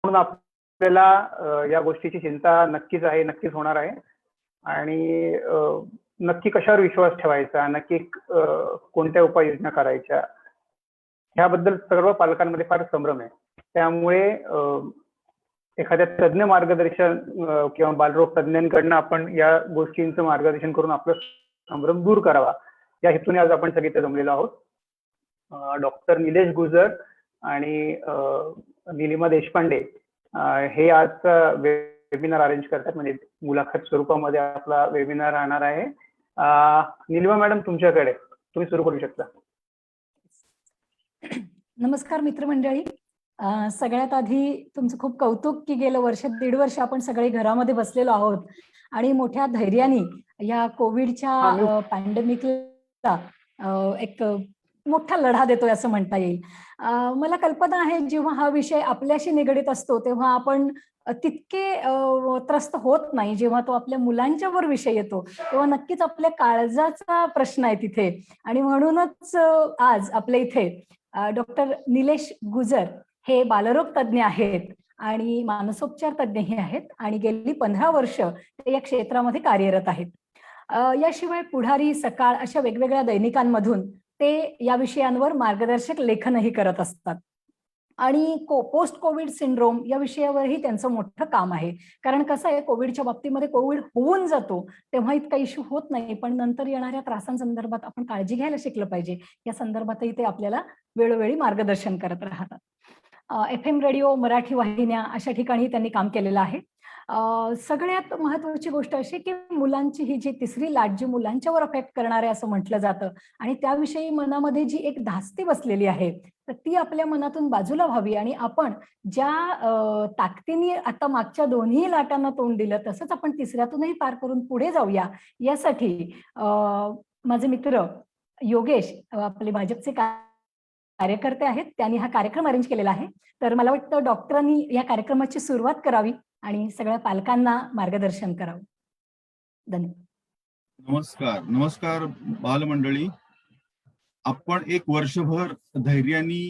म्हणून आपल्याला या गोष्टीची चिंता नक्कीच आहे, नक्कीच होणार आहे. आणि नक्की कशावर विश्वास ठेवायचा, नक्की कोणत्या उपाययोजना करायच्या, ह्याबद्दल सर्व पालकांमध्ये फार संभ्रम आहे. त्यामुळे एखाद्या तज्ञ मार्गदर्शन किंवा बालरोग तज्ञांकडनं आपण या गोष्टींचं मार्गदर्शन करून आपलं संभ्रम दूर करावा, या हेतूने आज आपण सगळे इथे जमलेलो आहोत. डॉक्टर निलेश गुजर आणि निलिमा देशपांडे हे आजचा वेबिनार अरेंज करतात, म्हणजे मुलाखत स्वरूपामध्ये आपला वेबिनार राहणार आहे. निलिमा मॅडम, तुमच्याकडे, तुम्ही सुरू करू शकता. नमस्कार मित्रमंडळी. सगळ्यात आधी तुमचं खूप कौतुक की गेलं वर्ष दीड वर्ष आपण सगळे घरामध्ये बसलेलो आहोत आणि मोठ्या धैर्याने या कोविडच्या पॅन्डेमिकला एक मोठा लढा देतोय असं म्हणता येईल. मला कल्पना आहे जेव्हा हा विषय आपल्याशी निगडीत असतो तेव्हा आपण तितके त्रस्त होत नाही. जेव्हा तो आपल्या मुलांच्यावर विषय येतो तेव्हा नक्कीच आपल्या काळजाचा प्रश्न आहे तिथे. आणि म्हणूनच आज आपल्या इथे डॉक्टर निलेश गुजर हे बालरोग तज्ज्ञ आहेत आणि मानसोपचार तज्ज्ञही आहेत आणि गेली 15 वर्ष ते या क्षेत्रामध्ये कार्यरत आहेत. याशिवाय पुढारी, सकाळ अशा वेगवेगळ्या दैनिकांमधून ते या विषयांवर मार्गदर्शक लेखनही करत असतात. आणि पोस्ट कोविड सिंड्रोम या विषयावरही त्यांचं मोठं काम आहे. कारण कसं आहे, कोविडच्या बाबतीमध्ये कोविड होऊन जातो तेव्हा इतका इश्यू होत नाही, पण नंतर येणाऱ्या त्रासांसंदर्भात आपण काळजी घ्यायला शिकलं पाहिजे. या संदर्भातही ते आपल्याला वेळोवेळी मार्गदर्शन करत राहतात. FM रेडिओ, मराठी वाहिन्या अशा ठिकाणी त्यांनी काम केलेलं आहे. सगळ्यात महत्वाची गोष्ट अशी की मुलांची ही जी तिसरी लाट जी मुलांच्यावर अफेक्ट करणार आहे असं म्हटलं जातं आणि त्याविषयी मनामध्ये जी एक धास्ती बसलेली आहे तर ती आपल्या मनातून बाजूला व्हावी आणि आपण ज्या ताकदीने आता मागच्या दोन्ही लाटांना तोंड दिलं तसंच आपण तिसऱ्यातूनही पार करून पुढे जाऊया, यासाठी माझे मित्र योगेश आपले भाजपचे कार्यकर्ते आहेत, त्यांनी हा कार्यक्रम अरेंज केलेला आहे. तर मला वाटतं डॉक्टरांनी या कार्यक्रमाची सुरुवात करावी आणि सगळ्या पालकांना मार्गदर्शन करावं. धन्यवाद. नमस्कार बालमंडळी. आपण एक वर्षभर धैर्याने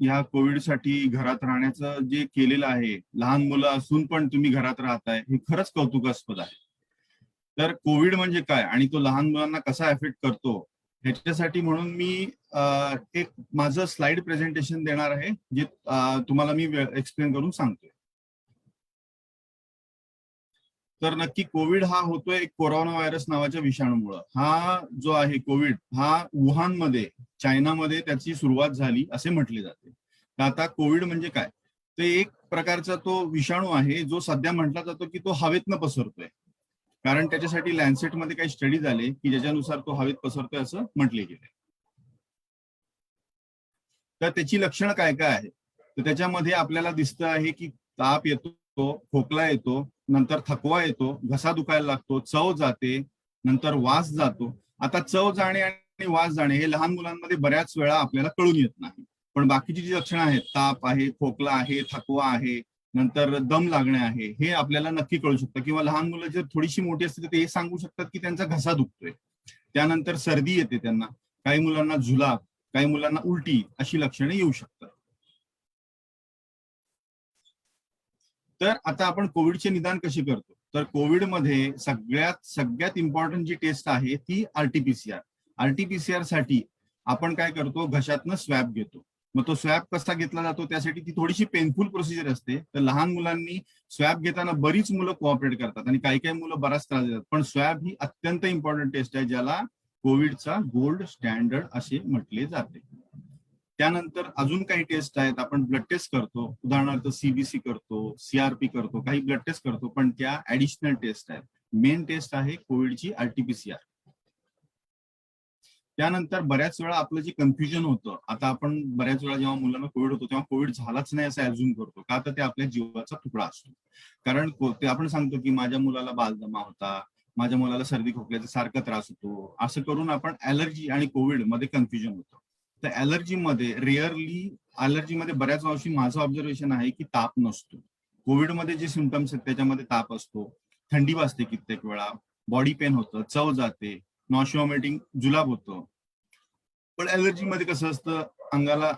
या कोविडसाठी घरात राहण्याचं जे केलेलं आहे, लहान मुलं असून पण तुम्ही घरात राहताय, हे खरंच कौतुकास्पद आहे. तर कोविड म्हणजे काय आणि तो लहान मुलांना कसा एफेक्ट करतो ह्याच्यासाठी म्हणून मी एक माझं स्लाइड प्रेझेंटेशन देणार आहे, जे तुम्हाला मी एक्सप्लेन करून सांगतोय. तर नक्की कोविड हा होतोय एक कोरोना व्हायरस नावाच्या विषाणूमुळे. हा जो आहे कोविड हा वुहानमध्ये, चायनामध्ये त्याची सुरुवात झाली असे म्हटले जाते. तर आता कोविड म्हणजे काय, ते एक प्रकारचा तो विषाणू आहे जो सध्या म्हटला जातो की तो हवेतनं पसरतोय. कारण त्याच्यासाठी लॅन्सेटमध्ये काही स्टडी झाले की ज्याच्यानुसार तो हवेत पसरतोय असं म्हटले गेले. तर त्याची लक्षणं काय काय आहे, तर त्याच्यामध्ये आपल्याला दिसतं आहे की ताप येतो, खोकला येतो, नंतर थकवा येतो, घसा दुखायला लागतो, चव जाते, नंतर वास जातो. आता चव जाणे आणि वास जाणे हे लहान मुलांमध्ये बऱ्याच वेळा आपल्याला कळून येत नाही, पण बाकीची जी लक्षणं आहेत, ताप आहे, खोकला आहे, थकवा आहे, नंतर दम लागणे आहे, हे आपल्याला नक्की कळू शकतं. किंवा लहान मुलं जर थोडीशी मोठी असते तर ते सांगू शकतात की त्यांचा घसा दुखतोय. त्यानंतर सर्दी येते त्यांना, काही मुलांना जुलाब, काही मुलांना उलटी अशी लक्षणे येऊ शकतात. तर आता आपण कोविडचे निदान कसे करतो, तर कोविडमध्ये सगळ्यात इम्पॉर्टंट जी टेस्ट आहे ती आरटीपीसीआर. आरटीपीसीआर साठी आपण काय करतो, घशातनं स्वॅब घेतो. मग तो स्वॅब कसा घेतला जातो, त्यासाठी ती थोडीशी पेनफुल प्रोसिजर असते. तर लहान मुलांनी स्वॅब घेताना बरीच मुलं कोऑपरेट करतात आणि काही मुलं बराच त्रास देतात. पण स्वॅब ही अत्यंत इम्पॉर्टंट टेस्ट आहे, ज्याला कोविडचा गोल्ड स्टँडर्ड असे म्हटले जाते. त्यानंतर अजून काही टेस्ट आहेत, आपण ब्लड टेस्ट करतो, उदाहरणार्थ सीबीसी करतो, सीआरपी करतो, काही ब्लड टेस्ट करतो, पण त्या ऍडिशनल टेस्ट आहेत. मेन टेस्ट आहे कोविडची आरटीपीसीआर. त्यानंतर बऱ्याच वेळा आपलं जे कन्फ्युजन होतं, आता आपण बऱ्याच वेळा जेव्हा मुलांना कोविड होतो तेव्हा कोविड झालाच नाही असं अज्युम करतो, का तर ते आपल्या जीवाचा तुकडा असतो. कारण ते आपण सांगतो की माझ्या मुलाला बालदमा होता, माझ्या मुलाला सर्दी खोकल्याचा सारखा त्रास होतो, असं करून आपण ऍलर्जी आणि कोविड मध्ये कन्फ्युजन होतं. तर ऍलर्जीमध्ये बऱ्याच वर्षी माझं ऑब्झर्वेशन आहे की ताप नसतो. कोविडमध्ये जे सिम्पटम्स आहेत त्याच्यामध्ये ताप असतो, थंडी वाजते कित्येक वेळा, बॉडी पेन होतं, चव जाते, नॉशिओ वॉमिटिंग, जुलाब होतो. पण ऍलर्जीमध्ये कसं असतं, अंगाला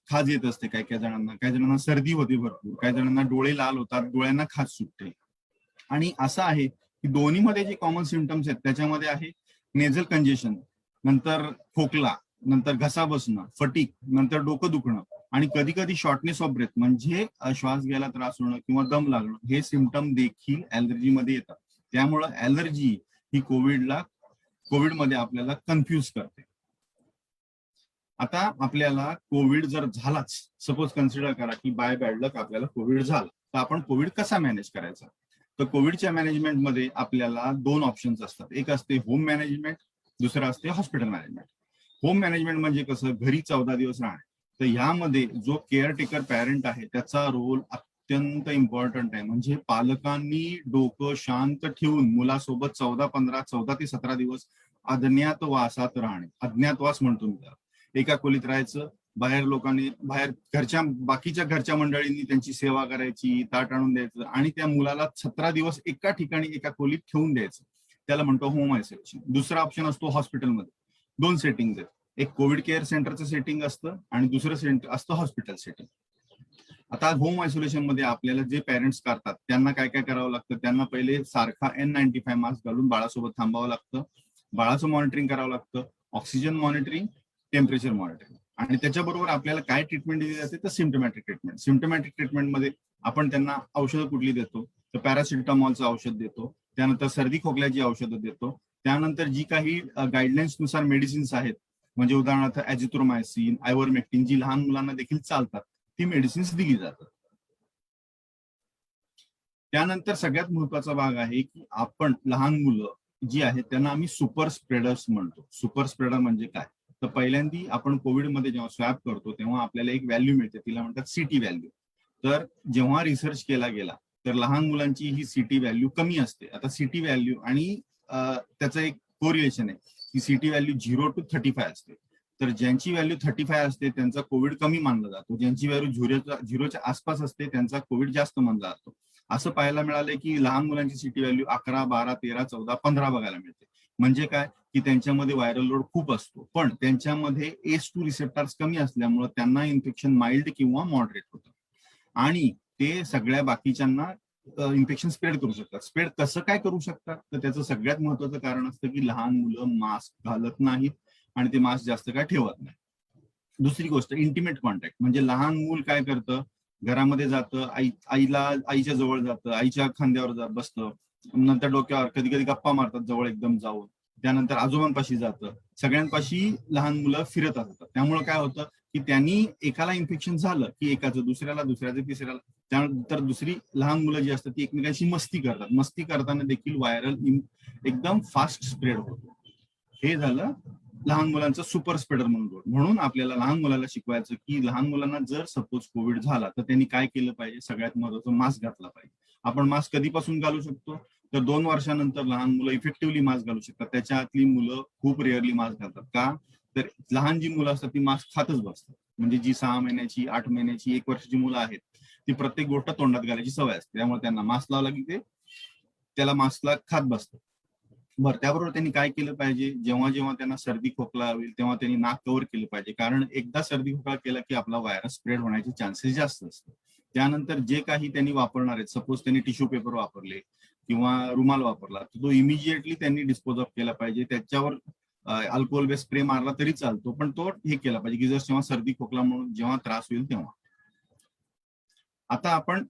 खाज येत असते काही काही जणांना सर्दी होते भरपूर, काही जणांना डोळे लाल होतात, डोळ्यांना खाज सुटते. आणि असं आहे की दोन्हीमध्ये जे कॉमन सिम्पटम्स आहेत त्याच्यामध्ये आहे नेझल कंजेशन, नंतर खोकला, नंतर घसा बसणं, फटीक, नंतर डोकं दुखणं आणि कधी कधी शॉर्टनेस ऑफ ब्रेथ म्हणजे श्वास घ्यायला त्रास होणं किंवा दम लागणं, हे सिम्पटम देखील ॲलर्जीमध्ये येतात. त्यामुळं ॲलर्जी ही कोविडमध्ये आपल्याला कन्फ्यूज करते. आता आपल्याला कोविड जर झालाच, सपोज कन्सिडर करा की बाय बॅड लक आपल्याला कोविड झाला, तर आपण कोविड कसा मॅनेज करायचा? तर कोविडच्या मॅनेजमेंटमध्ये आपल्याला 2 ऑप्शन्स असतात. एक असते होम मॅनेजमेंट, दुसरं असते हॉस्पिटल मॅनेजमेंट. होम मॅनेजमेंट म्हणजे कसं, घरी 14 दिवस राहणे. तर ह्यामध्ये जो केअरटेकर पॅरेंट आहे त्याचा रोल अत्यंत इम्पॉर्टंट आहे. म्हणजे पालकांनी डोकं शांत ठेवून मुलासोबत 14 ते 17 दिवस अज्ञातवासात राहणे. अज्ञातवास म्हणतो मी त्याला. एका खोलीत राहायचं, बाहेर बाकीच्या घरच्या मंडळींनी त्यांची सेवा करायची, ताट आणून द्यायचं आणि त्या मुलाला 17 दिवस एका ठिकाणी एका खोलीत ठेवून द्यायचं. त्याला म्हणतो होम आयसोलेशन. दुसरा ऑप्शन असतो हॉस्पिटलमध्ये. 2 सेटिंग आहेत. एक कोविड केअर सेंटरचं सेटिंग असतं आणि दुसरं सेंटर असतं हॉस्पिटल सेटिंग. आता होम आयसोलेशन मध्ये आपल्याला जे पेरेंट्स करतात त्यांना काय काय करावं लागतं, त्यांना पहिले सारखा N95 मास्क घालून बाळासोबत थांबावं लागतं, बाळाचं मॉनिटरिंग करावं लागतं, ऑक्सिजन मॉनिटरिंग, टेम्परेचर मॉनिटरिंग. आणि त्याच्याबरोबर आपल्याला काय ट्रीटमेंट दिली जाते, तर सिम्पटमॅटिक ट्रीटमेंट. सिम्पटमॅटिक ट्रीटमेंटमध्ये आपण त्यांना औषधं कुठली देतो, तर पॅरासिटामॉलचं औषध देतो, त्यानंतर सर्दी खोकल्याची औषधं देतो, त्यानंतर जी काही गाईडलाईन्स नुसार मेडिसिन्स आहेत, म्हणजे उदाहरणार्थ ॲझिथ्रोमायसिन, आयव्हरमेक्टिन, जी लहान मुलांना देखील चालतात, ती मेडिसिन्स दिली जातात. त्यानंतर सगळ्यात महत्वाचा भाग आहे की आपण लहान मुलं जी आहेत त्यांना आम्ही सुपर स्प्रेडर्स म्हणतो. सुपर स्प्रेडर म्हणजे काय, तर पहिल्यांदा आपण कोविडमध्ये जेव्हा स्वॅब करतो तेव्हा आपल्याला एक व्हॅल्यू मिळते, तिला म्हणतात सीटी व्हॅल्यू. तर जेव्हा रिसर्च केला गेला तर लहान मुलांची ही सीटी व्हॅल्यू कमी असते. आता सीटी व्हॅल्यू आणि त्याचं एक कोरिलेशन आहे की सीटी व्हॅल्यू 0 to 35 असते. तर ज्यांची व्हॅल्यू 35 असते त्यांचा कोविड कमी मानला जातो, ज्यांची व्हॅल्यू 0च्या आसपास असते त्यांचा कोविड जास्त मानला जातो. असं पाहायला मिळालंय की लहान मुलांची सीटी व्हॅल्यू 11, 12, 13, 14, 15 बघायला मिळते. म्हणजे काय की त्यांच्यामध्ये व्हायरल लोड खूप असतो, पण त्यांच्यामध्ये ACE2 रिसेप्टर्स कमी असल्यामुळे त्यांना इन्फेक्शन माइल्ड किंवा मॉडरेट होतं आणि ते सगळ्या बाकीच्यांना इन्फेक्शन स्प्रेड करू शकतात. स्प्रेड कसं काय करू शकतात, तर त्याचं सगळ्यात महत्वाचं कारण असतं की लहान मुलं मास्क घालत नाहीत आणि ते मास्क जास्त काय ठेवत नाही. दुसरी गोष्ट इंटिमेट कॉन्टॅक्ट, म्हणजे लहान मूल काय करतं, घरामध्ये जातं, आईच्या जवळ जातं, आईच्या खांद्यावर बसतं, नंतर डोक्यावर कधी कधी गप्पा मारतात जवळ एकदम जाऊन, त्यानंतर आजोबांपाशी जातं, सगळ्यांपाशी लहान मुलं फिरत असतात. त्यामुळे काय होतं की त्यांनी एकाला इन्फेक्शन झालं की एकाचं दुसऱ्याला, दुसऱ्याचं तिसऱ्याला. त्यानंतर दुसरी लहान मुलं जी असतात ती एकमेकांशी मस्ती करतात, मस्ती करताना देखील व्हायरल एकदम फास्ट स्प्रेड होतो. हे झालं लहान मुलांचं सुपर स्प्रेडर म्हणून आपल्याला लहान मुलाला शिकवायचं की लहान मुलांना जर सपोज कोविड झाला तर त्यांनी काय केलं पाहिजे, सगळ्यात महत्वाचं मास्क घातला पाहिजे. आपण मास्क कधीपासून घालू शकतो, तर 2 वर्षानंतर लहान मुलं इफेक्टिव्हली मास्क घालू शकतात. त्याच्यातली मुलं खूप रेअरली मास्क घालतात. का, तर लहान जी मुलं असतात ती मास्क खातच बसतात. म्हणजे जी 6 महिन्याची, 8 महिन्याची, 1 वर्षाची मुलं आहेत ती प्रत्येक गोष्ट तोंडात घालायची सवय असते, त्यामुळे त्यांना मास्क लावला की ते त्याला मास्कला खात बसतात. बरं, त्याबरोबर त्यांनी काय केलं पाहिजे, जेव्हा जेव्हा त्यांना सर्दी खोकला होईल तेव्हा त्यांनी नाक कव्हर केलं पाहिजे, कारण एकदा सर्दी खोकला केला की आपला व्हायरस स्प्रेड होण्याचे चान्सेस जास्त असतात. त्यानंतर जे काही त्यांनी वापरणार आहेत, सपोज त्यांनी टिश्यू पेपर वापरले किंवा रुमाल वापरला, तर तो इमिजिएटली त्यांनी डिस्पोज ऑफ केला पाहिजे. त्याच्यावर अल्कोहोल बेस स्प्रे मारला तरी चालतो, पण तो हे केला पाहिजे की जर जेव्हा सर्दी खोकला म्हणून जेव्हा त्रास होईल तेव्हा. आता आपण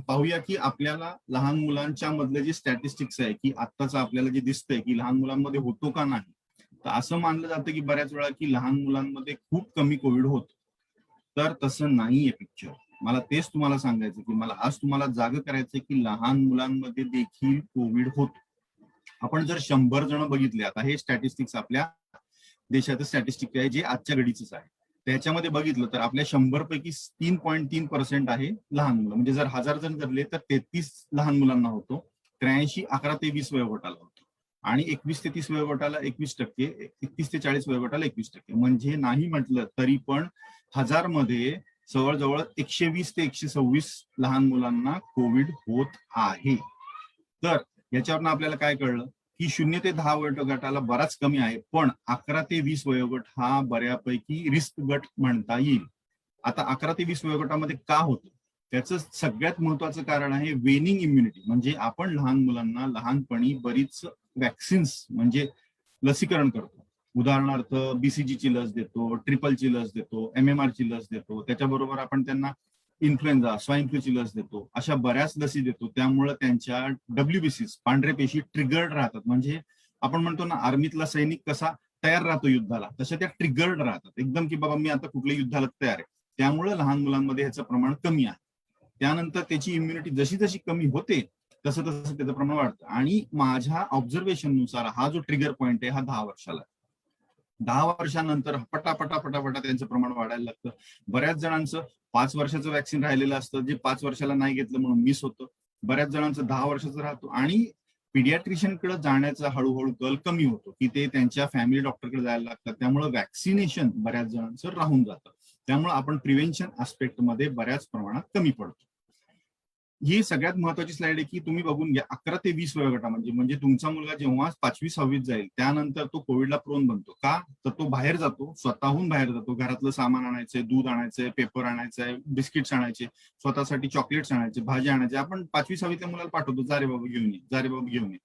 पाहूया की आपल्याला लहान मुलांच्या मधले जे स्टॅटिस्टिक्स आहे की आत्ताच आपल्याला जे दिसतंय की लहान मुलांमध्ये होतो का नाही, तर असं मानलं जातं की बऱ्याच वेळा की लहान मुलांमध्ये खूप कमी कोविड होतो. तर तसं नाहीये पिक्चर. मला तेच तुम्हाला सांगायचं की मला आज तुम्हाला जाग करायचंय की लहान मुलांमध्ये देखील कोविड होतो. आपण जर 100 जण बघितले, आता हे स्टॅटिस्टिक्स आपल्या देशाचं स्टॅटिस्टिक आहे जे आजच्या घडीचंच आहे, त्याच्यामध्ये बघितलं तर आपल्या 100 पैकी 3.3% आहे लहान मुलं. म्हणजे जर 1000 जण धरले तर 33 लहान मुलांना होतो, 83 11 ते 20 वयोगटाला होतो आणि 21 ते 30 वयोगटाला 21%, 31 ते 40 वयोगटाला 21%. म्हणजे नाही म्हटलं तरी पण 1000 मध्ये जवळजवळ 120 ते 126 लहान मुलांना कोविड होत आहे. तर याच्यावरनं आपल्याला काय कळलं की 0 ते 10 वयोगटाला बराच कमी आहे, पण 11 ते 20 वयोगट हा बऱ्यापैकी रिस्क गट म्हणता येईल. आता 11 ते 20 वयोगटामध्ये का होतं, त्याचं सगळ्यात महत्वाचं कारण आहे वेनिंग इम्युनिटी. म्हणजे आपण लहान मुलांना लहानपणी बरीच वॅक्सिन्स म्हणजे लसीकरण करतो. उदाहरणार्थ बीसीजीची लस देतो, ट्रिपलची लस देतो, MMR ची लस देतो. त्याच्याबरोबर आपण त्यांना इन्फ्लुएन्झा, स्वाईन फ्लूची लस देतो. अशा बऱ्याच लसी देतो. त्यामुळे त्यांच्या WBC पांढऱ्या पेशी ट्रिगर्ड राहतात. म्हणजे आपण म्हणतो ना, आर्मीतला सैनिक कसा तयार राहतो युद्धाला, तशा त्या ट्रिगर्ड राहतात एकदम, की बाबा मी आता कुठल्या युद्धाला तयार आहे. त्यामुळे लहान मुलांमध्ये ह्याचं प्रमाण कमी आहे. त्यानंतर त्याची इम्युनिटी जशी जशी कमी होते तसं तसं त्याचं प्रमाण वाढतं. आणि माझ्या ऑब्झर्वेशन नुसार हा जो ट्रिगर पॉइंट आहे हा 10 वर्षाला. 10 वर्षानंतर पटापटा पटापटा त्यांचं प्रमाण वाढायला लागतं. बऱ्याच जणांचं 5 वर्षाचं वॅक्सिन राहिलेलं असतं, जे 5 वर्षाला नाही घेतलं म्हणून मिस होतं. बऱ्याच जणांचं 10 वर्षाचं राहतो. आणि पिडियाट्रिशियनकडे जाण्याचा हळूहळू कल कमी होतो, की ते त्यांच्या फॅमिली डॉक्टरकडे जायला लागतात. त्यामुळे वॅक्सिनेशन बऱ्याच जणांचं राहून जातं. त्यामुळे आपण प्रिव्हेन्शन ऍस्पेक्ट मध्ये बऱ्याच प्रमाणात कमी पडतो. ही सगळ्यात महत्वाची स्लाइड आहे, की तुम्ही बघून घ्या 11 ते 20 वयोगटामध्ये, म्हणजे तुमचा मुलगा जेव्हा 5वी-6वीत जाईल त्यानंतर तो कोविडला प्रोन बनतो. का तर तो बाहेर जातो, स्वतःहून बाहेर जातो. घरातलं सामान आणायचंय, दूध आणायचंय, पेपर आणायचंय, बिस्किट्स आणायचे, स्वतःसाठी चॉकलेट्स आणायचे, भाज्या आणायचे. आपण 5वी-6वीतल्या मुलाला पाठवतो, जा रे बाबा घेऊन ये, जा रे बाबा घेऊन ये.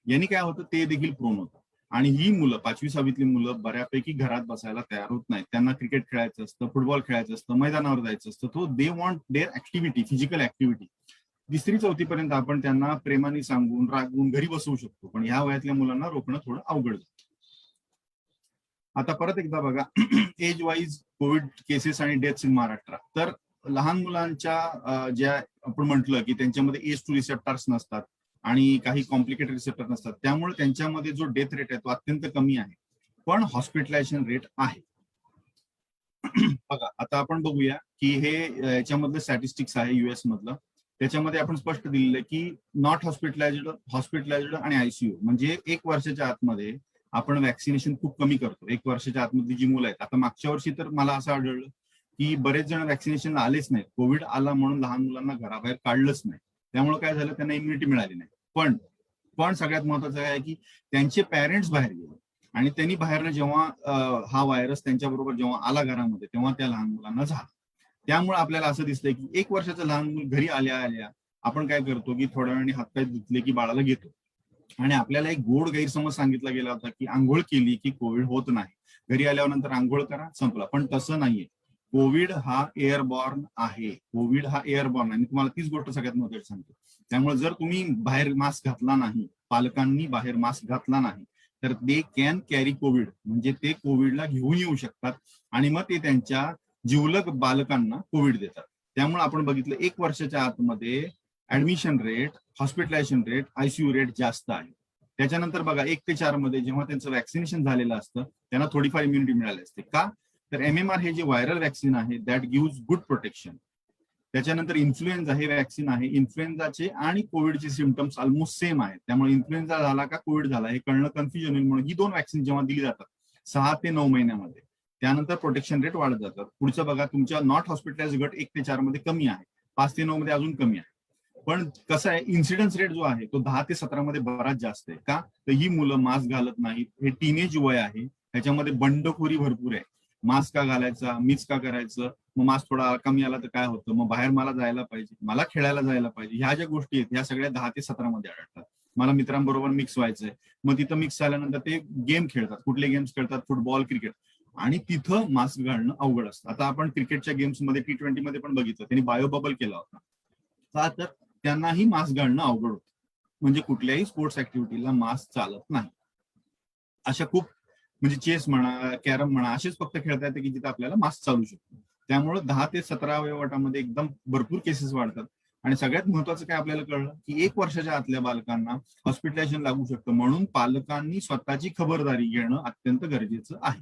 यांनी काय होतं, ते देखील प्रोन होतं. आणि ही मुलं 5वी-6वीतली मुलं बऱ्यापैकी घरात बसायला तयार होत नाहीत. त्यांना क्रिकेट खेळायचं असतं, फुटबॉल खेळायचं असतं, मैदानावर जायचं असतं. तो they want their activity, physical activity. 3री-4थी पर्यंत आपण त्यांना प्रेमाने सांगून रागवून घरी बसवू शकतो, पण ह्या वयातल्या मुलांना रोखणं थोडं अवघड जातं. आता परत एकदा बघा एज वाईज कोविड केसेस आणि डेथ्स इन महाराष्ट्र. तर लहान मुलांच्या ज्या आपण म्हटलं की त्यांच्यामध्ये एज 2 रिसेप्टर्स नसतात आणि काही कॉम्प्लिकेटेड रिसेप्टर नसतात, त्यामुळे त्यांच्यामध्ये जो डेथ रेट आहे तो अत्यंत कमी आहे, पण हॉस्पिटलायझेशन रेट आहे. बघा आता आपण बघूया की हे याच्यामधलं स्टॅटिस्टिक्स आहे US मधलं. त्याच्यामध्ये आपण स्पष्ट दिलेलं आहे की नॉट हॉस्पिटलाइज्ड आणि ICU, म्हणजे 1 वर्षाच्या आतमध्ये आपण वॅक्सिनेशन खूप कमी करतो. 1 वर्षाच्या आतमधली जी मुलं आहेत, आता मागच्या वर्षी तर मला असं आढळलं की बरेच जण वॅक्सिनेशनला आलेच नाहीत. कोविड आला म्हणून लहान मुलांना घराबाहेर काढलंच नाही. त्यामुळे काय झालं, त्यांना इम्युनिटी मिळाली नाही. पण सगळ्यात महत्वाचं आहे की त्यांचे पॅरेंट्स बाहेर गेले आणि त्यांनी बाहेरनं जेव्हा हा व्हायरस त्यांच्याबरोबर जेव्हा आला घरामध्ये, तेव्हा त्या लहान मुलांना झाला. त्यामुळे आपल्याला असं दिसतंय की 1 वर्षाचं लहान मूल घरी आल्या आपण काय करतो की थोड्या वेळाने हातपाय धुतले की बाळाला घेतो. आणि आपल्याला एक गोड गैरसमज सांगितला गेला होता की आंघोळ केली की कोविड होत नाही, घरी आल्यानंतर आंघोळ करा, संपला. पण तसं नाहीये. कोविड हा एअरबॉर्न आहे. कोविड हा एअरबॉर्न आहे. आणि तुम्हाला तीच गोष्ट सगळ्यात महत्त्वाची सांगतो. त्यामुळे जर तुम्ही बाहेर मास्क घातला नाही, पालकांनी बाहेर मास्क घातला नाही, तर दे कॅन कॅरी कोविड, म्हणजे ते कोविडला घेऊन येऊ शकतात आणि मग ते त्यांच्या जिवलग बालकांना कोविड देतात. त्यामुळे आपण बघितलं 1 वर्षाच्या आतमध्ये admission rate, hospitalisation rate, ICU rate जास्त आहे. त्याच्यानंतर बघा 1 ते 4 मध्ये जेव्हा त्यांचं वॅक्सिनेशन झालेलं असतं त्यांना थोडीफार इम्युनिटी मिळाली असते. का तर MMR हे जे व्हायरल वॅक्सिन आहे दॅट गिव्स गुड प्रोटेक्शन. त्याच्यानंतर इन्फ्लुएन्झा हे वॅक्सिन आहे. इन्फ्लुएन्झाचे आणि कोविडचे सिम्पटम्स ऑलमोस्ट सेम आहेत. त्यामुळे इन्फ्लुएन्झा झाला का कोविड झाला हे कळणं कन्फ्युजन होईल, म्हणून ही 2 वॅक्सिन जेव्हा दिली जातात 6 ते 9 महिन्यामध्ये, त्यानंतर प्रोटेक्शन रेट वाढत जातात. पुढचं बघा, तुमच्या नॉट हॉस्पिटलाइज गट 1 ते 4 मध्ये कमी आहे, 5 ते 9 मध्ये अजून कमी आहे. पण कसं आहे, इन्सिडन्स रेट जो आहे तो 10 ते 17 मध्ये बराच जास्त आहे. का तर ही मुलं मास्क घालत नाहीत, हे टीनेज वय आहे, ह्याच्यामध्ये बंडखोरी भरपूर आहे. मास्क का घालायचा, मीच का करायचं, मग मास्क थोडा कमी आला तर काय होतं, मग बाहेर मला जायला पाहिजे, मला खेळायला जायला पाहिजे, ह्या ज्या गोष्टी आहेत ह्या सगळ्या 10 ते 17 मध्ये आढळतात. मला मित्रांबरोबर मिक्स व्हायचंय, मग तिथं मिक्स झाल्यानंतर ते गेम खेळतात. कुठले गेम्स खेळतात, फुटबॉल, क्रिकेट, आणि तिथं मास्क घालणं अवघड असतं. आता आपण क्रिकेटच्या गेम्समध्ये T20 मध्ये पण बघितलं, त्यांनी बायो बबल केला होता. का तर त्यांनाही मास्क घालणं अवघड होतं. म्हणजे कुठल्याही स्पोर्ट्स ऍक्टिव्हिटीला मास्क चालत नाही. अशा खूप, म्हणजे चेस म्हणा, कॅरम म्हणा, असेच फक्त खेळता येते की जिथे आपल्याला मास्क चालू शकतो. त्यामुळे 10 ते 17 वयोगटामध्ये एकदम भरपूर केसेस वाढतात. आणि सगळ्यात महत्वाचं काय आपल्याला कळलं की 1 वर्षाच्या आतल्या बालकांना हॉस्पिटलायझेशन लागू शकतं, म्हणून पालकांनी स्वतःची खबरदारी घेणं अत्यंत गरजेचं आहे.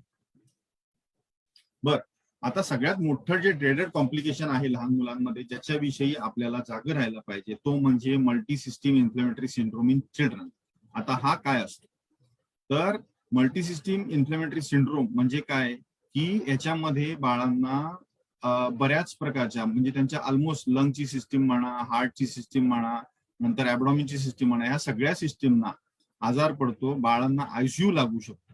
बरं, आता सगळ्यात मोठं जे ड्रेडेड कॉम्प्लिकेशन आहे लहान मुलांमध्ये, ज्याच्याविषयी आपल्याला जागे राहायला पाहिजे, तो म्हणजे multi system inflammatory syndrome in children. आता हा काय असतो, तर मल्टी सिस्टीम इन्फ्लेमेटरी सिंड्रोम म्हणजे काय की याच्यामध्ये बाळांना बऱ्याच प्रकारच्या, म्हणजे त्यांच्या ऑलमोस्ट लंगची सिस्टीम म्हणा, हार्टची सिस्टीम म्हणा, नंतर ऍबडॉमिनची सिस्टीम म्हणा, ह्या सगळ्या सिस्टीमना आजार पडतो. बाळांना ICU लागू शकतो.